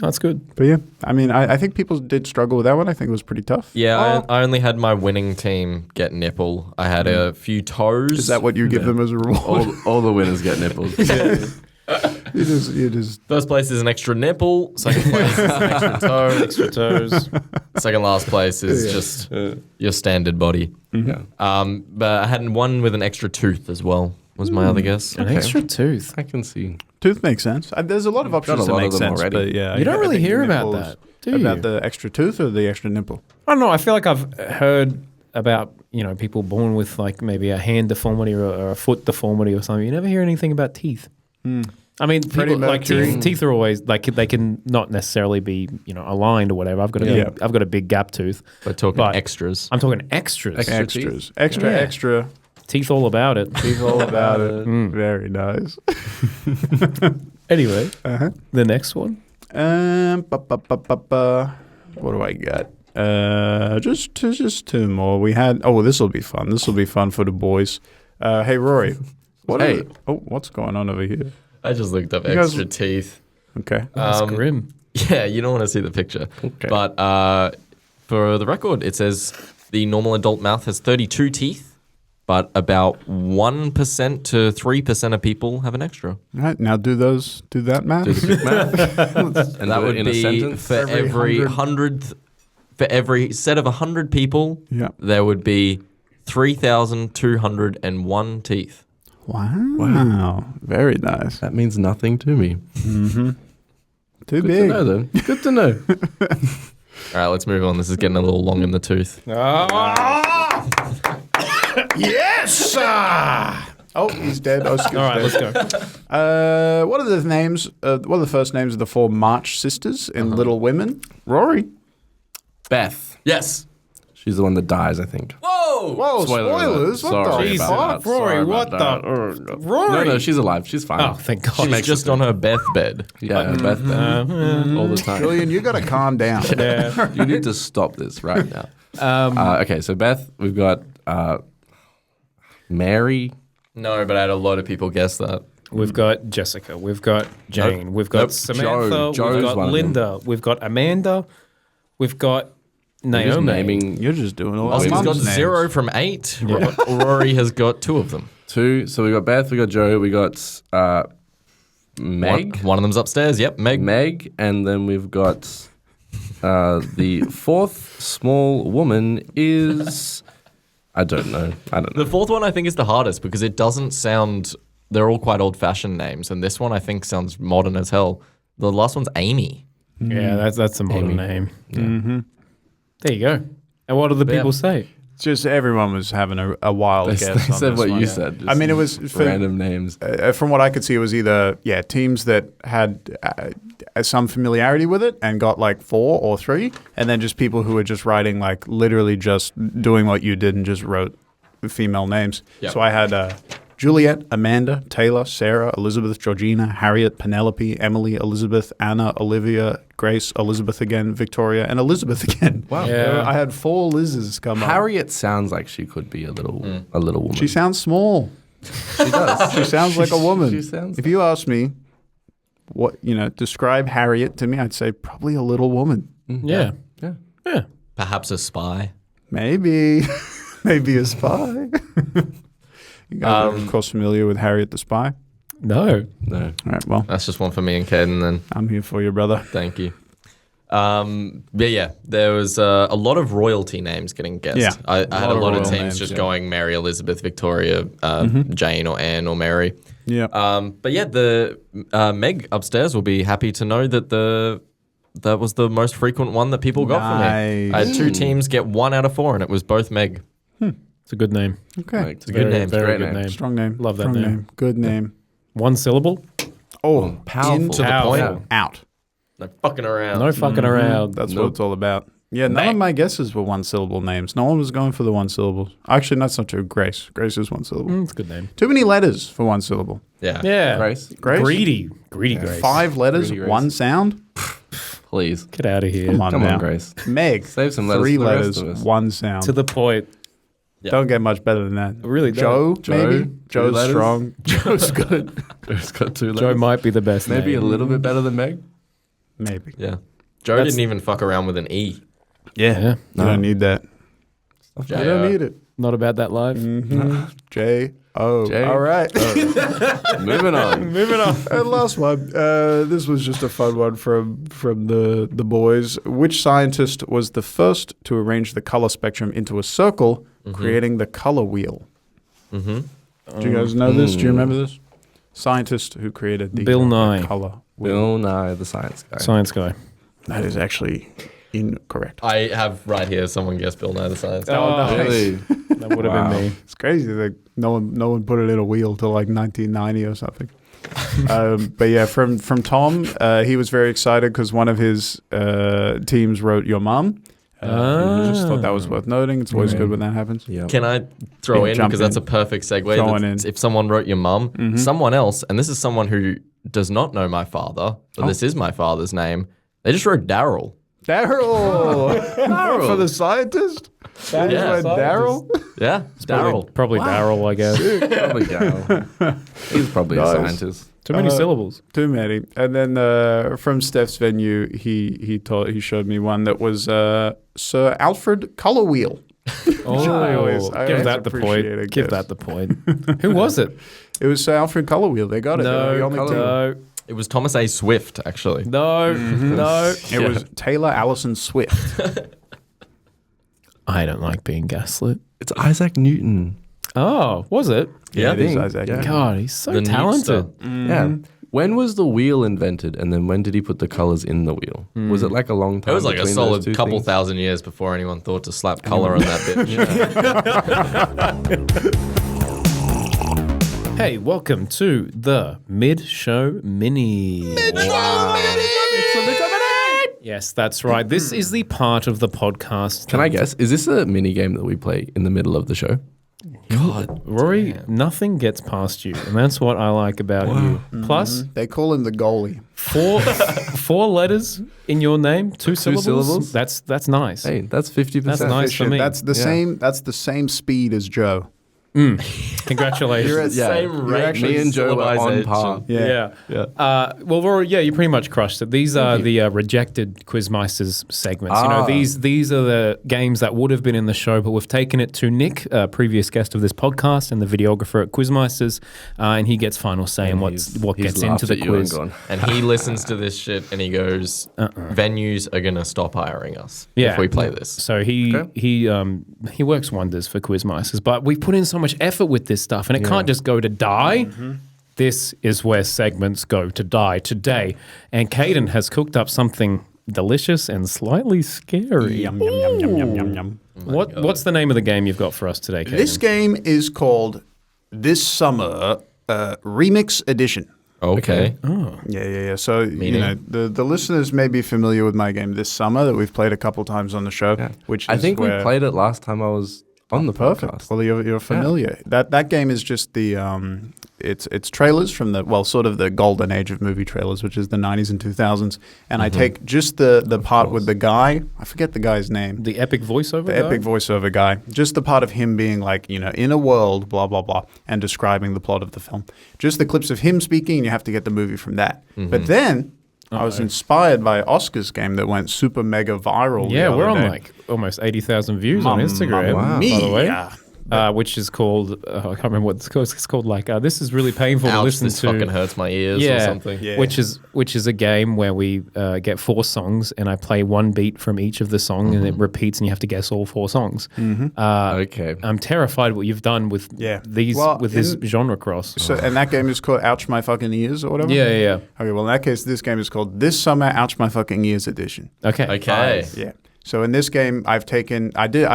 That's good. But yeah, I mean, I think people did struggle with that one. I think it was pretty tough. Yeah, I only had my winning team get nipple. I had a few toes. Is that what you give them as a reward? All the winners get nipples. You just First place is an extra nipple. Second place is an extra toe. Extra toes. Second last place is just your standard body. Yeah. But I had one with an extra tooth as well. Was my other guess. An extra tooth. I can see. tooth makes sense. There's a lot of options a that lot make of them sense, already. but yeah, You don't I really think hear about nipples- that, do you? About the extra tooth or the extra nipple? I don't know. I feel like I've heard about, people born with like maybe a hand deformity or a foot deformity or something. You never hear anything about teeth. I mean, Freddie people, like Mercury. teeth are always like they can not necessarily be aligned or whatever. I've got a big gap tooth. We're talking But- extras. I'm talking extras. Extra Extra. Teeth all about it. Teeth all about it. Very nice. Anyway, Uh-huh. the next one. What do I got? Just two more. We had. Oh, this will be fun. This will be fun for the boys. Hey, Rory. Hey. What's going on over here? I just looked up You guys- extra teeth. Okay. That's grim. Yeah, you don't want to see the picture. Okay. But for the record, it says the normal adult mouth has 32 teeth, but about 1% to 3% of people have an extra. All right. Now do that math. Do the quick math. And That do it would in a be sentence. for every 100 for every set of 100 people, Yeah. there would be 3,201 teeth. Wow. Very nice. That means nothing to me. Too Good big. to know, though. Good to know. All right, let's move on. This is getting a little long in the tooth. Yes! Oh, he's dead. Oscar's All right, dead. let's go. What are the names? What are the first names of the 4 March sisters in Little Women? Rory. Beth. Yes. She's the one that dies, I think. Whoa! Whoa, Spoiler spoilers! alert. What Sorry the about fuck? that. Rory, Sorry what about the- that. Rory! No, she's alive. She's fine. Oh, thank God. She's just on her Beth bed. Yeah, Beth all the time. Julian, you got to calm down. Yeah. You need to stop this right now. Okay, so Beth, we've got Mary. No, but I had a lot of people guess that. We've got Jessica. We've got Jane. We've got Nope. Samantha. Joe's we've one got of Linda. We've got Amanda. We've got You're just Naomi. naming You're just doing all Oscar's mums got names. 0 from 8. Rory has got 2 of them. 2. So we got Beth, we got Joe, we got Meg. One of them's upstairs. Yep, Meg. Meg, and then we've got the 4th small woman is I don't know. The 4th one I think is the hardest because it doesn't sound. They're all quite old-fashioned names, and this one I think sounds modern as hell. The last one's Amy. Yeah, that's a modern name. Mm-hmm. There you go. And what do the people say? It's just everyone was having a wild They guess. on said this what one. you said. Just I mean, it was for, random names. from what I could see, it was either teams that had some familiarity with it and got like 4 or 3, and then just people who were just writing like literally just doing what you did and just wrote female names. Yep. So I had Juliet, Amanda, Taylor, Sarah, Elizabeth, Georgina, Harriet, Penelope, Emily, Elizabeth, Anna, Olivia, Grace, Elizabeth again, Victoria, and Elizabeth again. Wow. Yeah. I had 4 Liz's come up. Harriet sounds like she could be a little woman. She sounds small. She does. She sounds like a woman. She sounds If you ask me, describe Harriet to me, I'd say probably a little woman. Yeah. Yeah. Yeah. Perhaps a spy. Maybe, maybe a spy. You guys are, of course, familiar with Harriet the Spy? No. No. All right, well, That's just one for me and Caden then. I'm here for you, brother. Thank you. But yeah, there was a lot of royalty names getting guessed. Yeah, I had a lot of royal teams names, just yeah. going Mary, Elizabeth, Victoria, Jane or Anne or Mary. Yeah. But yeah, the Meg upstairs will be happy to know that that was the most frequent one that people got from me. I had 2 teams get 1 out of 4, and it was both Meg. It's a good name. Okay. It's a good name. Very Great good name. name. Strong name. Love that Strong name. Good name. 1 syllable. Oh, powerful. in, To the Powerful. point. out. No fucking around. No fucking around. That's what Nope. it's all about. Yeah, none of my guesses were 1 syllable names. No one was going for the 1 syllable. Actually, that's not true. Grace. Grace is 1 syllable. It's a good name. Too many letters for 1 syllable. Yeah. Yeah. Grace, Grace? Greedy. Greedy Grace. 5 letters, Greedy Grace. 1 sound. please. Get out of here. Come on, Come now. on, Grace. Meg. Save some letters 3 for the rest letters, of us. 1 sound. To the point. Yeah. Don't get much better than that. Really Joe, don't. maybe. 2 Joe's letters. strong. Joe's good. Joe's got 2 letters. Joe might be the best Maybe name. a little bit better than Meg. Maybe. Yeah. Joe That's- didn't even fuck around with an E. Yeah. You don't need that. J-O. You don't need it. Not about that life. J-O. J- All right. Moving on. Moving on. And last one. This was just a fun one from the boys. Which scientist was the first to arrange the color spectrum into a circle, creating the color wheel? Do you guys know this? Do you remember this? Scientist who created the Bill Nye. color wheel. Bill Nye, the science guy. Science guy. That is actually incorrect. I have right here someone guessed Bill Nye the Science Guy. Oh, nice. Really? That would have Wow. been me. It's crazy that no one put it in a wheel till like 1990 or something. But yeah, from Tom, he was very excited because one of his teams wrote "Your Mum." I just thought that was worth noting. It's always good when that happens. Yeah. Can I throw Yeah, in, jump because that's in. a perfect segue, Throw one that's- in. if someone wrote your mum, someone else, and this is someone who does not know my father, but this is my father's name, they just wrote Daryl. Daryl, for the scientist. That is Yeah. what Daryl. Yeah, Daryl. Probably Daryl, I guess. Probably Daryl. He's probably a Nice. scientist. Too many syllables. Too many. And then from Steph's venue, he showed me one that was Sir Alfred Colorwheel. Oh, I give always that the appreciate point. a Give guess. that the point. Who was it? It was Sir Alfred Colorwheel. They got it. They were the only two. No, It was Thomas A. Swift, actually. no, no. It was Taylor Allison Swift. I don't like being gaslit. It's Isaac Newton. Oh, was it? Yeah, it is think, Isaac. yeah. God, he's so The talented. Newtster. Yeah. When was the wheel invented, and then when did he put the colors in the wheel? Was it like a long time? It was like a between those solid two couple things? thousand years before anyone thought to slap color on that bitch. Hey, welcome to the mid-show mini. Yes, that's right. This is the part of the podcast. Can I guess? Is this a mini game that we play in the middle of the show? God, Rory, nothing gets past you, and that's what I like about you. Plus, They call him the goalie. four letters in your name, two syllables. That's nice. Hey, that's 50%. That's nice for me. That's the same. That's the same speed as Joe. Congratulations. Same rate. Me and Joe are on par. Yeah. Well, Rory, you pretty much crushed it. These are the rejected Quizmeisters segments. You know, these are the games that would have been in the show, but we've taken it to Nick, previous guest of this podcast and the videographer at Quizmeisters, and he gets final say in what gets into the quiz. And he listens to this shit and he goes, venues are going to stop hiring us if we play this. So he works wonders for Quizmeisters, but we've put in so much effort with this stuff, and it can't just go to die. This is where segments go to die today. And Caden has cooked up something delicious and slightly scary. Yum, yum, yum, yum, yum, yum, yum. What's the name of the game you've got for us today, Caden? This game is called This Summer Remix Edition. Okay. Yeah. So, you know, the listeners may be familiar with my game This Summer that we've played a couple times on the show, which is I think we where- played it last time I was on the podcast. Well, you're familiar. That game is just the it's trailers from the sort of the golden age of movie trailers, which is the 90s and 2000s, and I take just the part with the guy. I forget the guy's name. The epic voiceover The guy? epic voiceover guy. Just the part of him being like, you know, in a world, blah blah blah, and describing the plot of the film. Just the clips of him speaking, and you have to get the movie from that. But then I was inspired by Oscar's game that went super mega viral. Yeah, the we're other on day. like almost 80,000 views on Instagram, Mamma by the way. mia. Which is called, I can't remember what it's called. It's called like, this is really painful to Ouch, listen this to. fucking hurts my ears or something. Yeah. Which is a game where we get 4 songs and I play one beat from each of the song and it repeats and you have to guess all 4 songs. Okay. I'm terrified what you've done with these this genre cross. So, and that game is called Ouch My Fucking Ears or whatever? Yeah. Okay, well, in that case, this game is called This Summer Ouch My Fucking Ears Edition. Okay. Yeah. So in this game, I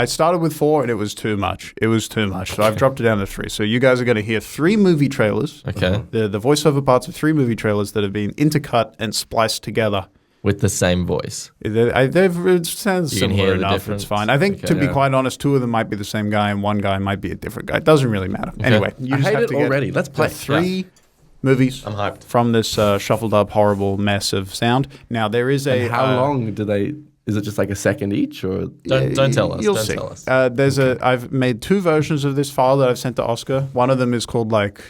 started with 4 and it was too much. So I've dropped it down to 3. So you guys are going to hear 3 movie trailers. Okay. The voiceover parts of 3 movie trailers that have been intercut and spliced together. With the same voice. It sounds You can hear similar the enough. difference? It's fine. I think, to be quite honest, 2 of them might be the same guy and one guy might be a different guy. It doesn't really matter. Anyway, you I just hate have it to get already. Let's play. the 3 movies I'm hyped. from this shuffled up, horrible mess of sound. Now, there is a... And how long do they... Is it just like a second each, or Don't tell us. You'll Don't see. tell us. I've made 2 versions of this file that I've sent to Oscar. One of them is called like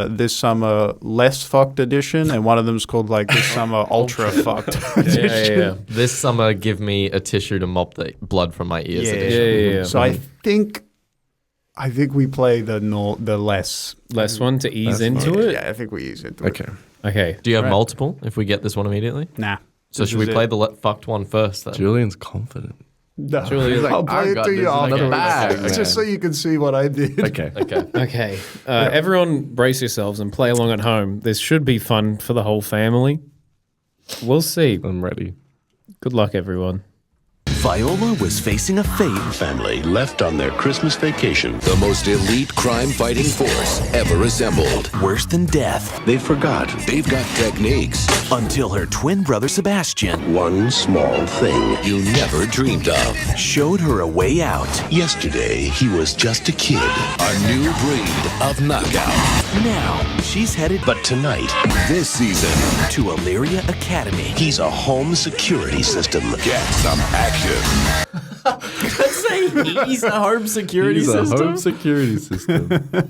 This Summer Less Fucked Edition, and one of them is called like This Summer Ultra Fucked Edition. Yeah. This summer, give me a tissue to mop the blood from my ears. edition. So I think we play the less One to ease into it. Yeah, I think we ease into it. Okay. Do you have multiple if we get this one immediately? Nah. So should we play the fucked one first then? Julian's confident? No. Julian's like, I'll play it to you afterwards. bag, Just so you can see what I did. Okay. Okay. Everyone brace yourselves and play along at home. This should be fun for the whole family. We'll see. I'm ready. Good luck, everyone. Viola was facing a fate. Family left on their Christmas vacation. The most elite crime-fighting force ever assembled. Worse than death. They forgot They've got techniques Until her twin brother Sebastian one small thing. you never dreamed of. showed her a way out. Yesterday, he was just a kid. A new breed of knockout. Now, she's headed But tonight, This season, to Illyria Academy. he's a home security system. get some action. He's a home security He's system. a home security system.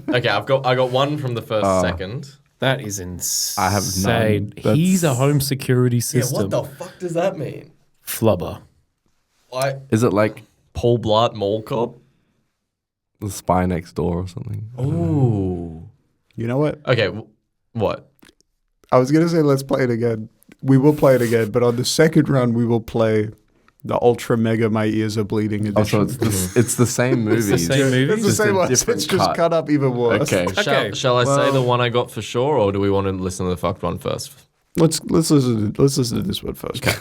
Okay, I got one from the first second. That is insane. I have none. That's- He's a home security system. fuck does that mean? Flubber. Is it like Paul Blart Mall Cop? the spy next door or something? Ooh. You know what? Okay, what? I was going to say let's play it again. We will play it again, but on the second run, we will play the Ultra Mega My Ears Are Bleeding edition. Oh, so it's the same movie. the same movie? It's the Just same a one. different It's just cut. cut up even worse. Okay. Shall I say the one I got for sure, or do we want to listen to the fucked one first? Let's listen to this one first. Okay.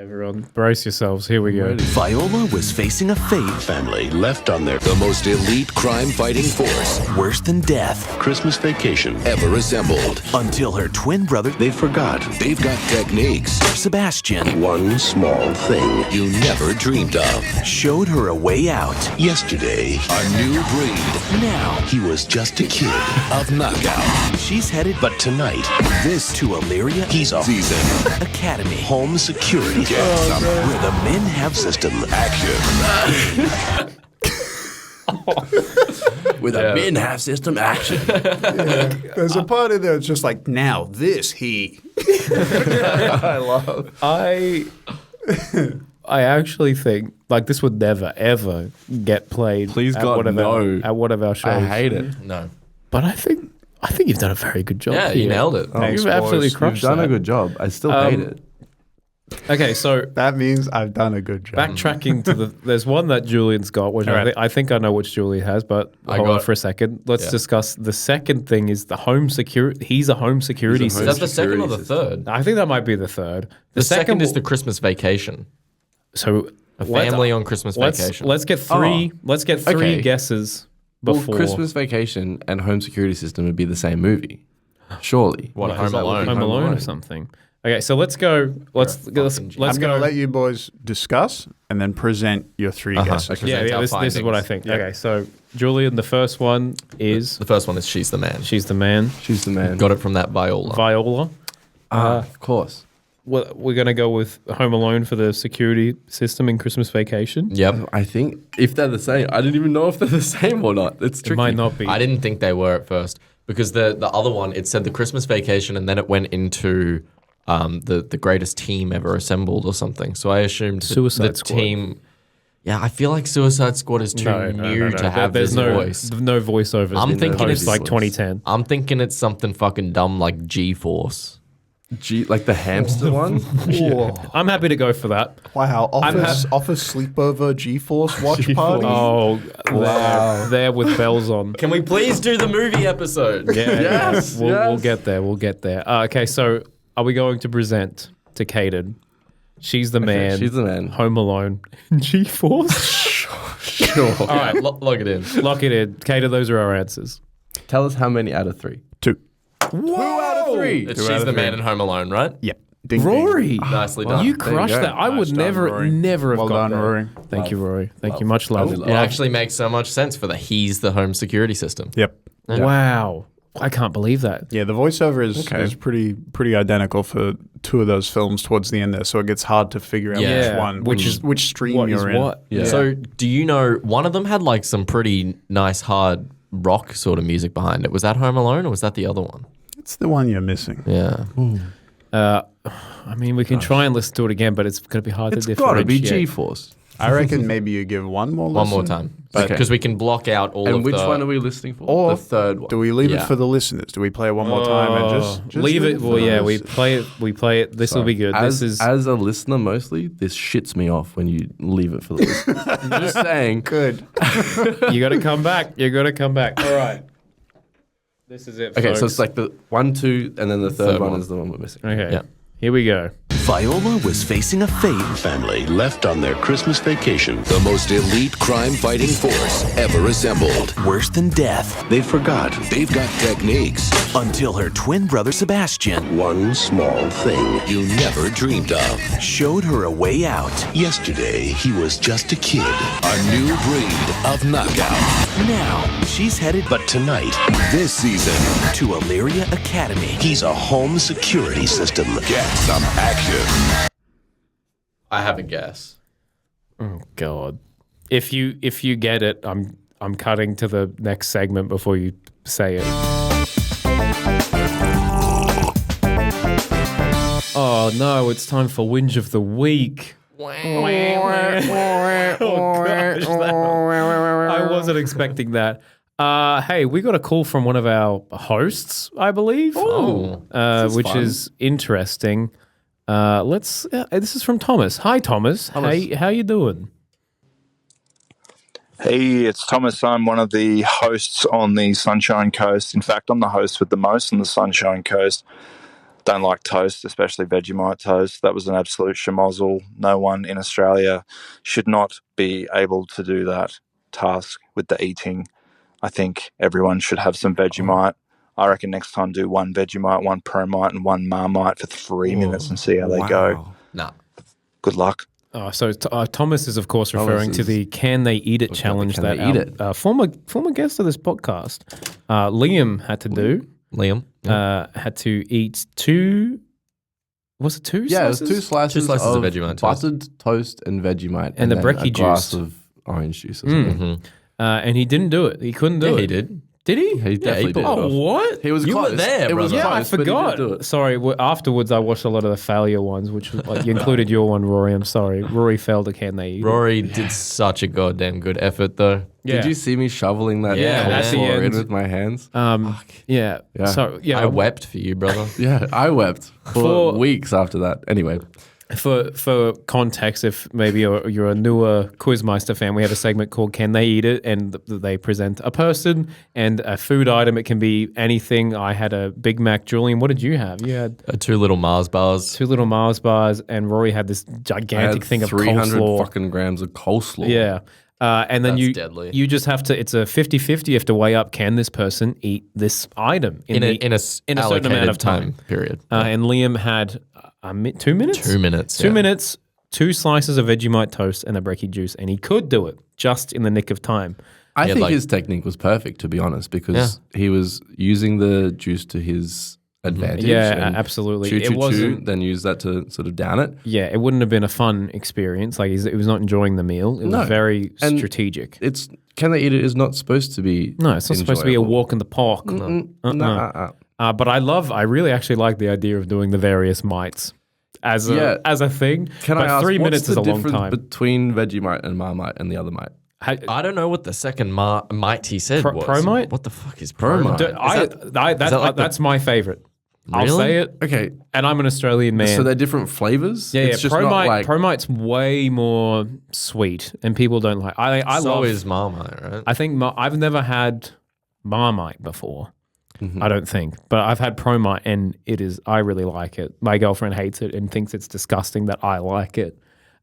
Everyone, brace yourselves. Here we go. Viola was facing a fate. Family left on their The most elite crime-fighting force Worse than death. Christmas vacation. ever assembled. Until her twin brother, They forgot They've got techniques Sebastian, one small thing. you never dreamed of. showed her a way out. Yesterday, A new breed Now, he was just a kid. of knockout. she's headed But tonight, this to Illyria he's a Season. Academy, home security. where the men have system. Action. With a min-half system action. There's a part in there that's just like, now this he. I love. I actually think like this would never ever get played. Please at God, one of our, no. at one of our shows. I hate it. No. But I think you've done a very good job. Yeah, here. you nailed it. Thanks, You've absolutely boys. crushed You've done that. a good job. I still hate it. Okay, so That means I've done a good job. backtracking to there's one that Julian's got, which All right. I think I know which Julian has, but hold on for a second. Let's discuss the second thing is the home security. He's a home security Is system. that the second or the third? I think that might be the third. The second is the Christmas vacation. so A family on Christmas vacation. Let's get three. Let's get three Okay. guesses Well, before Christmas Vacation and Home Security System would be the same movie. Surely. What, Because Home that would Alone? be Home Alone or something. Okay, so let's go. Let's You're a let's fucking let's I'm go. going to let you boys discuss and then present your three guesses. Okay. yeah, present our this is what I findings. think. Okay, so Julian, the first one is The first one is She's the Man. she's the man. She's the man. Got it from that Viola. Viola. Of course. We're going to go with Home Alone for the security system in Christmas Vacation. Yep. I think if they're the same, I didn't even know if they're the same or not. It's It tricky. might not be. I didn't think they were at first because the other one, it said the Christmas vacation and then it went into the greatest team ever assembled or something. So I assumed Suicide the Squad. team. Yeah, I feel like Suicide Squad is too new to have There's this voice. no voiceovers. I'm in thinking post, it's like 2010. I'm thinking it's something fucking dumb like G-Force. Like the hamster one? I'm happy to go for that. Wow. Office sleepover GeForce watch party. Oh, there with bells on. Can we please do the movie episode? Yeah, Yes, we'll yes. get there. We'll get there. Okay, so are we going to present to Caden? She's the man. She's the man. Home Alone. G-Force? Sure. All right, Log it in. lock it in. Caden, those are our answers. Tell us how many out of 3. 2. 2 out of 3. It's She's the Man in Home Alone, right? Yep. Ding, Rory, Nicely done. you There you crushed go. that. I would Nice done, Rory. never have Well got done, that. Rory. Thank you, Rory. Thank you. Much love. It actually makes so much sense for he's the home security system. Yep. Wow. I can't believe that. Yeah, the voiceover is pretty identical for two of those films towards the end there, so it gets hard to figure out Yeah. which one, which stream What is you're in. what? Yeah. So do you know one of them had like some pretty nice hard rock sort of music behind it? Was that Home Alone or was that the other one? It's the one you're missing. Yeah. I mean, we can try and listen to it again, but it's going to be hard It's to got to be differentiate. G-Force. I reckon maybe you give one more One more listen. time. Okay. Because we can block out all And of which the... one are we listening for? Or the third one. Do we leave Yeah. it for the listeners? Do we play it one more time and just leave it? for Well, the yeah, we listeners? play it. We play it. This will be good. As, This is as a listener, mostly, this shits me off when you leave it for the listeners. I'm just saying. Good. you got to come back. You got to come back. All right. This is it. Okay, folks. so it's like the 1, 2, and then the third one one. is the one we're missing. Okay. Yeah. Here we go. Viola was facing a fate. Family left on their Christmas vacation. The most elite crime-fighting force ever assembled. Worse than death. They forgot They've got techniques Until her twin brother Sebastian one small thing. you never dreamed of. showed her a way out. Yesterday, he was just a kid. A new breed of knockout. Now, she's headed But tonight, This season, to Illyria Academy. he's a home security system. get some action. I have a guess. Oh God. If you get it, I'm cutting to the next segment before you say it. Oh no, it's time for Whinge of the Week. Oh, gosh, I wasn't expecting that. Hey, we got a call from one of our hosts, I believe. Which is interesting. This is from Thomas. Hi, Thomas. Hey, how you doing? Hey, it's Thomas. I'm one of the hosts on the Sunshine Coast. In fact, I'm the host with the most on the Sunshine Coast. don't like toast, especially Vegemite toast. That was an absolute schmozzle. No one in Australia should not be able to do that task with the eating. I think everyone should have some Vegemite. I reckon next time do 1 Vegemite, 1 Promite, and 1 Marmite for 3 minutes and see how they go. Nah. Good luck. So Thomas is, of course, referring to the "Can They Eat It" challenge Can that They Eat It? former guest of this podcast, Liam, had to do. Liam. Had to eat 2. Was it 2 Yeah, it was slices? 2 slices, 2 slices of of Vegemite toast. buttered toast and Vegemite. And the then brekkie a glass juice. of orange juice or something. And he didn't do it. He couldn't do it. He did. Did he? He definitely did. Oh, what? He was You were close. there, It was brother. Yeah, I close, but he didn't forgot. do it. Sorry. Afterwards, I watched a lot of the failure ones, which you included your one, Rory. I'm sorry. Rory failed a Can They Eat It? Rory did such a goddamn good effort, though. Yeah. Did you see me shoveling that Yeah, at the coleslaw in end. with my hands? Yeah. Yeah. So, yeah. I wept for you, brother. Yeah, I wept for weeks after that. Anyway, For context, if maybe you're a newer Quizmeister fan, we have a segment called Can They Eat It? And they present a person and a food item. It can be anything. I had a Big Mac. Julian, what did you have? You had 2 little Mars bars. 2 little Mars bars, and Rory had this I had gigantic thing of 300 coleslaw. fucking grams of coleslaw. Yeah. And then That's you deadly. you just have to, it's a 50-50. You have to weigh up, can this person eat this item In a in a certain amount allocated of time? period. And Liam had 2 minutes? 2 minutes. 2 yeah. minutes, 2 slices of Vegemite toast and a brekkie juice, and he could do it just in the nick of time. I think like- his technique was perfect, to be honest, because he was using the juice to his advantage. Yeah, and absolutely. Chew, It chew, chew, wasn't- then use that to sort of down it. Yeah, it wouldn't have been a fun experience. Like, he was not enjoying the meal. It was No. very And strategic. It's Can They Eat It is not supposed to be. No, it's not supposed to be a enjoyable. walk in the park. But I really actually like the idea of doing the various mites as a thing. Can but I ask, 3 what's minutes the is a long difference time. between Vegemite and Marmite and the other mite? I don't know what the second mite he said was. Promite? What the fuck is Promite? Promite? That's my favorite. I'll Really? say it. Okay, And I'm an Australian man. so they're different flavors. yeah, It's just not like Promite's way more sweet, and people don't like. I So love. is Marmite, right? I think I've never had Marmite before. Mm-hmm. I don't think, but I've had Promite, and I really like it. My girlfriend hates it and thinks it's disgusting that I like it.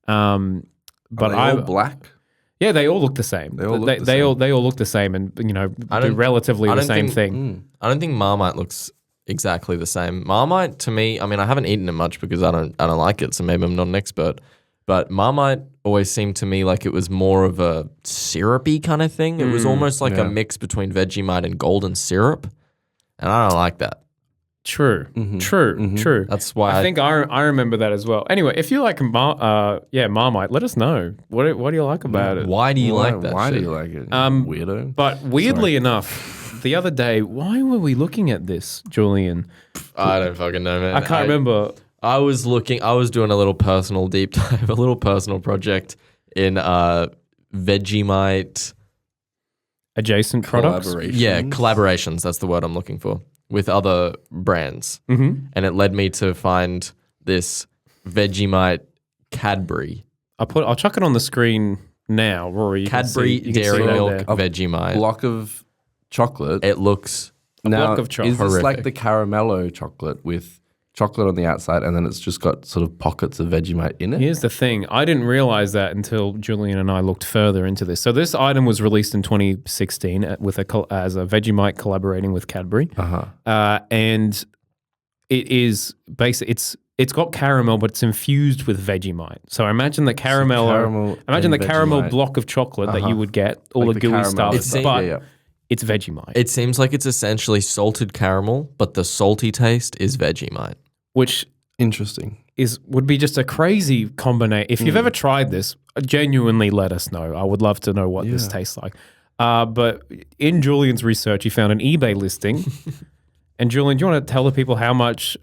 But are they all black. yeah, they all look the same. They all look the same. They all look the same, and do don't- relatively I the don't same think- thing. I don't think Marmite looks exactly the same. Marmite to me, I mean, I haven't eaten it much because I don't like it, so maybe I'm not an expert. But Marmite always seemed to me like it was more of a syrupy kind of thing. It was almost like a mix between Vegemite and golden syrup, and I don't like that. True. That's why I think I remember that as well. Anyway, if you like Marmite, let us know. What do you like about it? Why do you like that? Why do shit? you like it? Weirdo. But weirdly enough, the other day, why were we looking at this, Julian? I don't fucking know, man. I can't remember. I was doing a little personal deep dive, a little personal project in Vegemite. Adjacent products. Collaboration. Yeah, collaborations. That's the word I'm looking for with other brands, and it led me to find this Vegemite Cadbury. I'll chuck it on the screen now, Rory. You can Cadbury see- you can Dairy see it Milk there. Vegemite. Block of chocolate. It looks now, block of chocolate. is this Horrific. like the caramello chocolate with chocolate on the outside, and then it's just got sort of pockets of Vegemite in it? Here's the thing. I didn't realize that until Julian and I looked further into this. So this item was released in 2016 as a Vegemite collaborating with Cadbury. And it is basically it's got caramel, but it's infused with Vegemite. So imagine the caramel. Imagine the and caramel Vegemite. block of chocolate that you would get, all Like the the gooey caramel. stuff, but it's Vegemite, It seems like it's essentially salted caramel, but the salty taste is Vegemite. which Interesting. would be just a crazy combination. If you've ever tried this, genuinely let us know. I would love to know what this tastes like. But in Julian's research, he found an eBay listing. And Julian, do you want to tell the people how much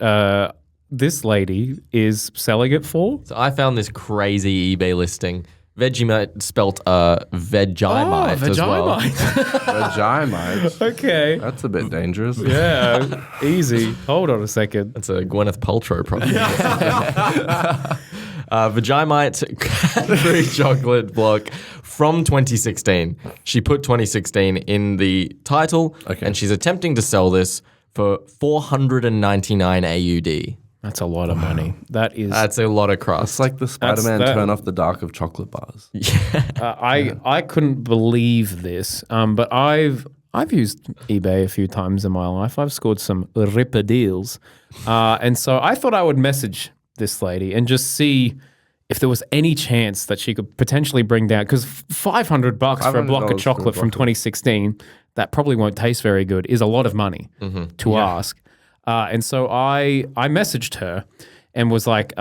this lady is selling it for? So I found this crazy eBay listing. Vegemite spelt Vegemite as well. Vegemite. Okay. That's a bit dangerous. Yeah, easy. Hold on a second. That's a Gwyneth Paltrow problem. Vegemite Cadbury chocolate block from 2016. She put 2016 in the title, and she's attempting to sell this for 499 AUD. That's a lot of money. That's a lot of crust. It's like the Spider-Man turn off the dark of chocolate bars. I couldn't believe this, but I've used eBay a few times in my life. I've scored some ripper deals, and so I thought I would message this lady and just see if there was any chance that she could potentially bring down, because $500 for a block of chocolate from 2016 that probably won't taste very good is a lot of money to ask. And so I messaged her and was like,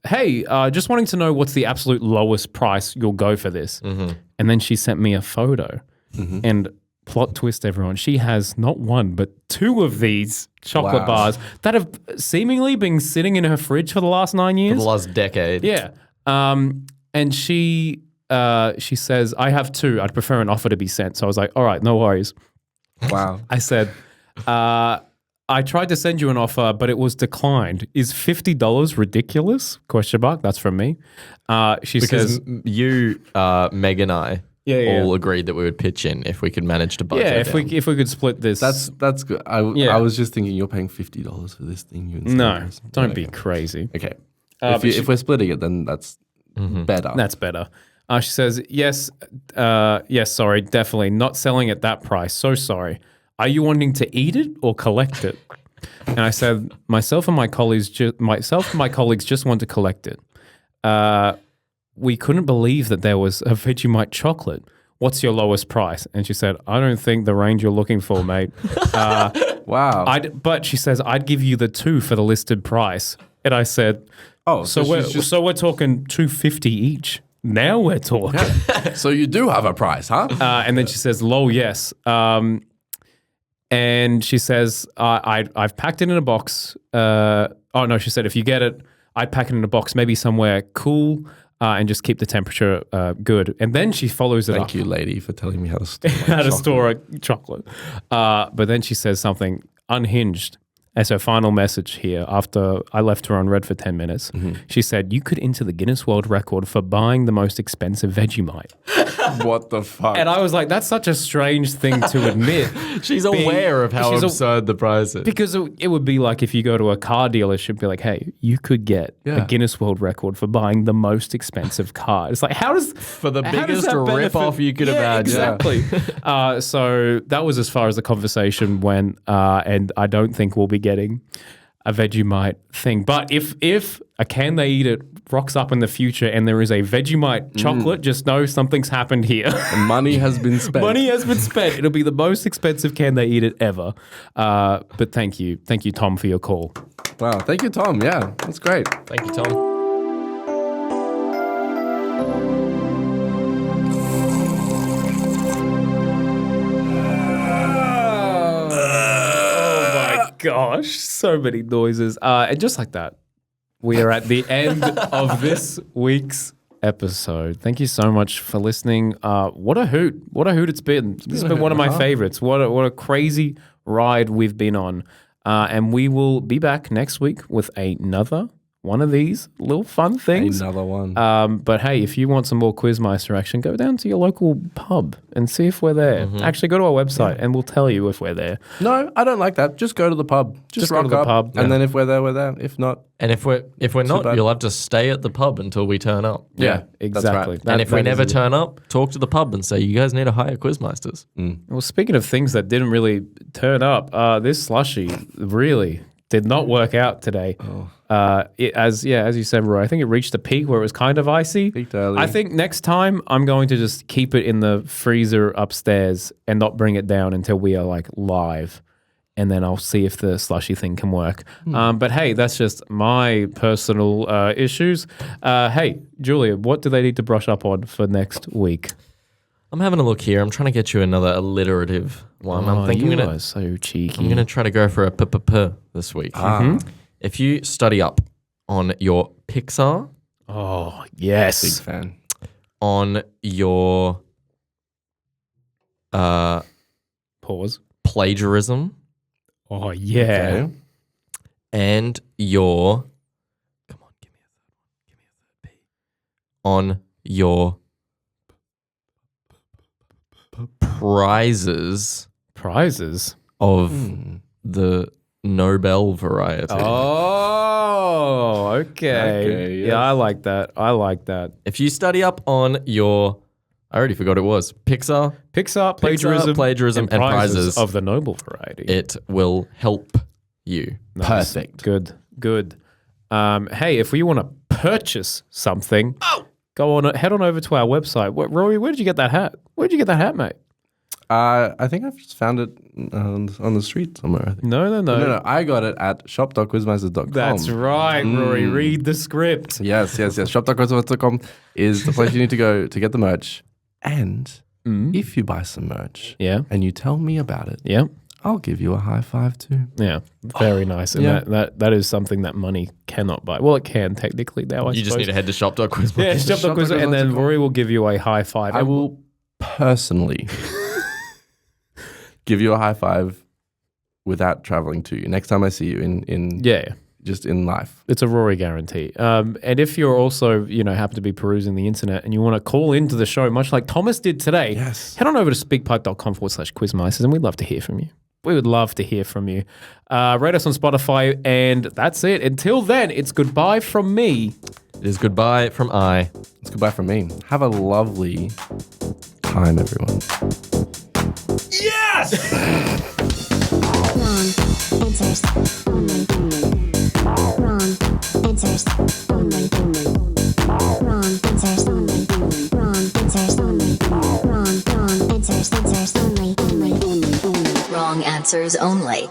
hey, just wanting to know what's the absolute lowest price you'll go for this. And then she sent me a photo. And plot twist, everyone, she has not one, but 2 of these chocolate bars that have seemingly been sitting in her fridge for the last 9 years. For the last decade. Yeah. And she says, I have 2. I'd prefer an offer to be sent. So I was like, all right, no worries. Wow. I said, I tried to send you an offer, but it was declined. Is $50 ridiculous? Question mark. That's from me. She says, you, Meg and I all agreed that we would pitch in if we could manage to budget. Yeah, if we could split this. That's good. I was just thinking you're paying $50 for this thing. No, don't be crazy. Okay. If we're splitting it, then that's better. That's better. She says, yes, sorry, definitely not selling at that price. So sorry. Are you wanting to eat it or collect it? And I said, myself and my colleagues just want to collect it. We couldn't believe that there was a Vegemite chocolate. What's your lowest price? And she said, I don't think the range you're looking for, mate. Wow. But she says, I'd give you the 2 for the listed price. And I said, so we're talking $250 each. Now we're talking. So you do have a price, huh? And then she says, lol, yes. And she says, I've packed it in a box. She said, if you get it, I'd pack it in a box, maybe somewhere cool, and just keep the temperature good. And then she follows it up. Thank you, lady, for telling me how to store a chocolate. But then she says something unhinged as her final message here after I left her on red for 10 minutes. She said, you could enter the Guinness World Record for buying the most expensive Vegemite. What the fuck? And I was like, that's such a strange thing to admit. She's aware of how absurd the price is. Because it would be like if you go to a car dealership, be like, hey, you could get a Guinness World Record for buying the most expensive car. It's like, for the biggest rip-off you could imagine. Exactly. So that was as far as the conversation went, and I don't think we'll be getting a Vegemite thing. But if a Can They Eat It rocks up in the future and there is a Vegemite chocolate, just know something's happened here. And money has been spent. Money has been spent. It'll be the most expensive Can They Eat It ever. But thank you, Tom, for your call. Wow, thank you, Tom. Yeah, that's great. Thank you, Tom. Gosh, so many noises. And just like that, we are at the end of this week's episode. Thank you so much for listening. What a hoot. What a hoot it's been. This has been one of my favorites. What a crazy ride we've been on. And we will be back next week with another one of these little fun things. Another one. But hey, if you want some more Quizmeister action, go down to your local pub and see if we're there. Actually, go to our website and we'll tell you if we're there. No, I don't like that. Just go to the pub. Just rock go to the up, pub. and then if we're there, we're there. If not, and if we're not, bad. you'll have to stay at the pub until we turn up. Yeah, exactly. That's And if we never turn up, talk to the pub and say, you guys need to hire Quizmeisters. Well, speaking of things that didn't really turn up, this slushy really did not work out today. As you said, Roy, I think it reached a peak where it was kind of icy. Peaked early. I think next time I'm going to just keep it in the freezer upstairs and not bring it down until we are like live. And then I'll see if the slushy thing can work. But hey, that's just my personal issues. Hey, Julia, what do they need to brush up on for next week? I'm having a look here. I'm trying to get you another alliterative one. I'm thinking you are so cheeky. I'm going to try to go for a p this week. If you study up on your Pixar. Oh, yes. Big fan. On your Pause. Plagiarism. Oh, yeah. Okay. And your, come on, give me a third P. On your prizes Prizes? of the Nobel variety. Oh, okay. yes. Yeah, I like that. I like that. If you study up on your, I already forgot it was, Pixar, plagiarism, and prizes of the Nobel variety. it will help you. Nice. Perfect. Good. Hey, if you want to purchase something, head on over to our website. Rory, where did you get that hat? Where did you get that hat, mate? I think I've just found it on the street somewhere. I think. No. I got it at shop.quizmasters.com. That's right, Rory. Read the script. Yes. Shop.quizmasters.com is the place you need to go to get the merch. And if you buy some merch and you tell me about it, I'll give you a high five too. Yeah, very nice. And that is something that money cannot buy. Well, it can technically now, I You just suppose. need to head to shop.quizmasters. Yeah, shop.quizmasters, and then Rory will give you a high five. I will personally give you a high five without traveling to you. Next time I see you in just in life. It's a Rory guarantee. And if you're also, happen to be perusing the internet and you want to call into the show, much like Thomas did today, head on over to speakpipe.com/quizmeisters, and we'd love to hear from you. We would love to hear from you. Rate us on Spotify, and that's it. Until then, it's goodbye from me. It is goodbye from I. It's goodbye from me. Have a lovely time, everyone. Yes! Wrong answers only. Wrong answers only. Wrong answers only. Wrong answers only. Wrong answers only. Wrong answers only.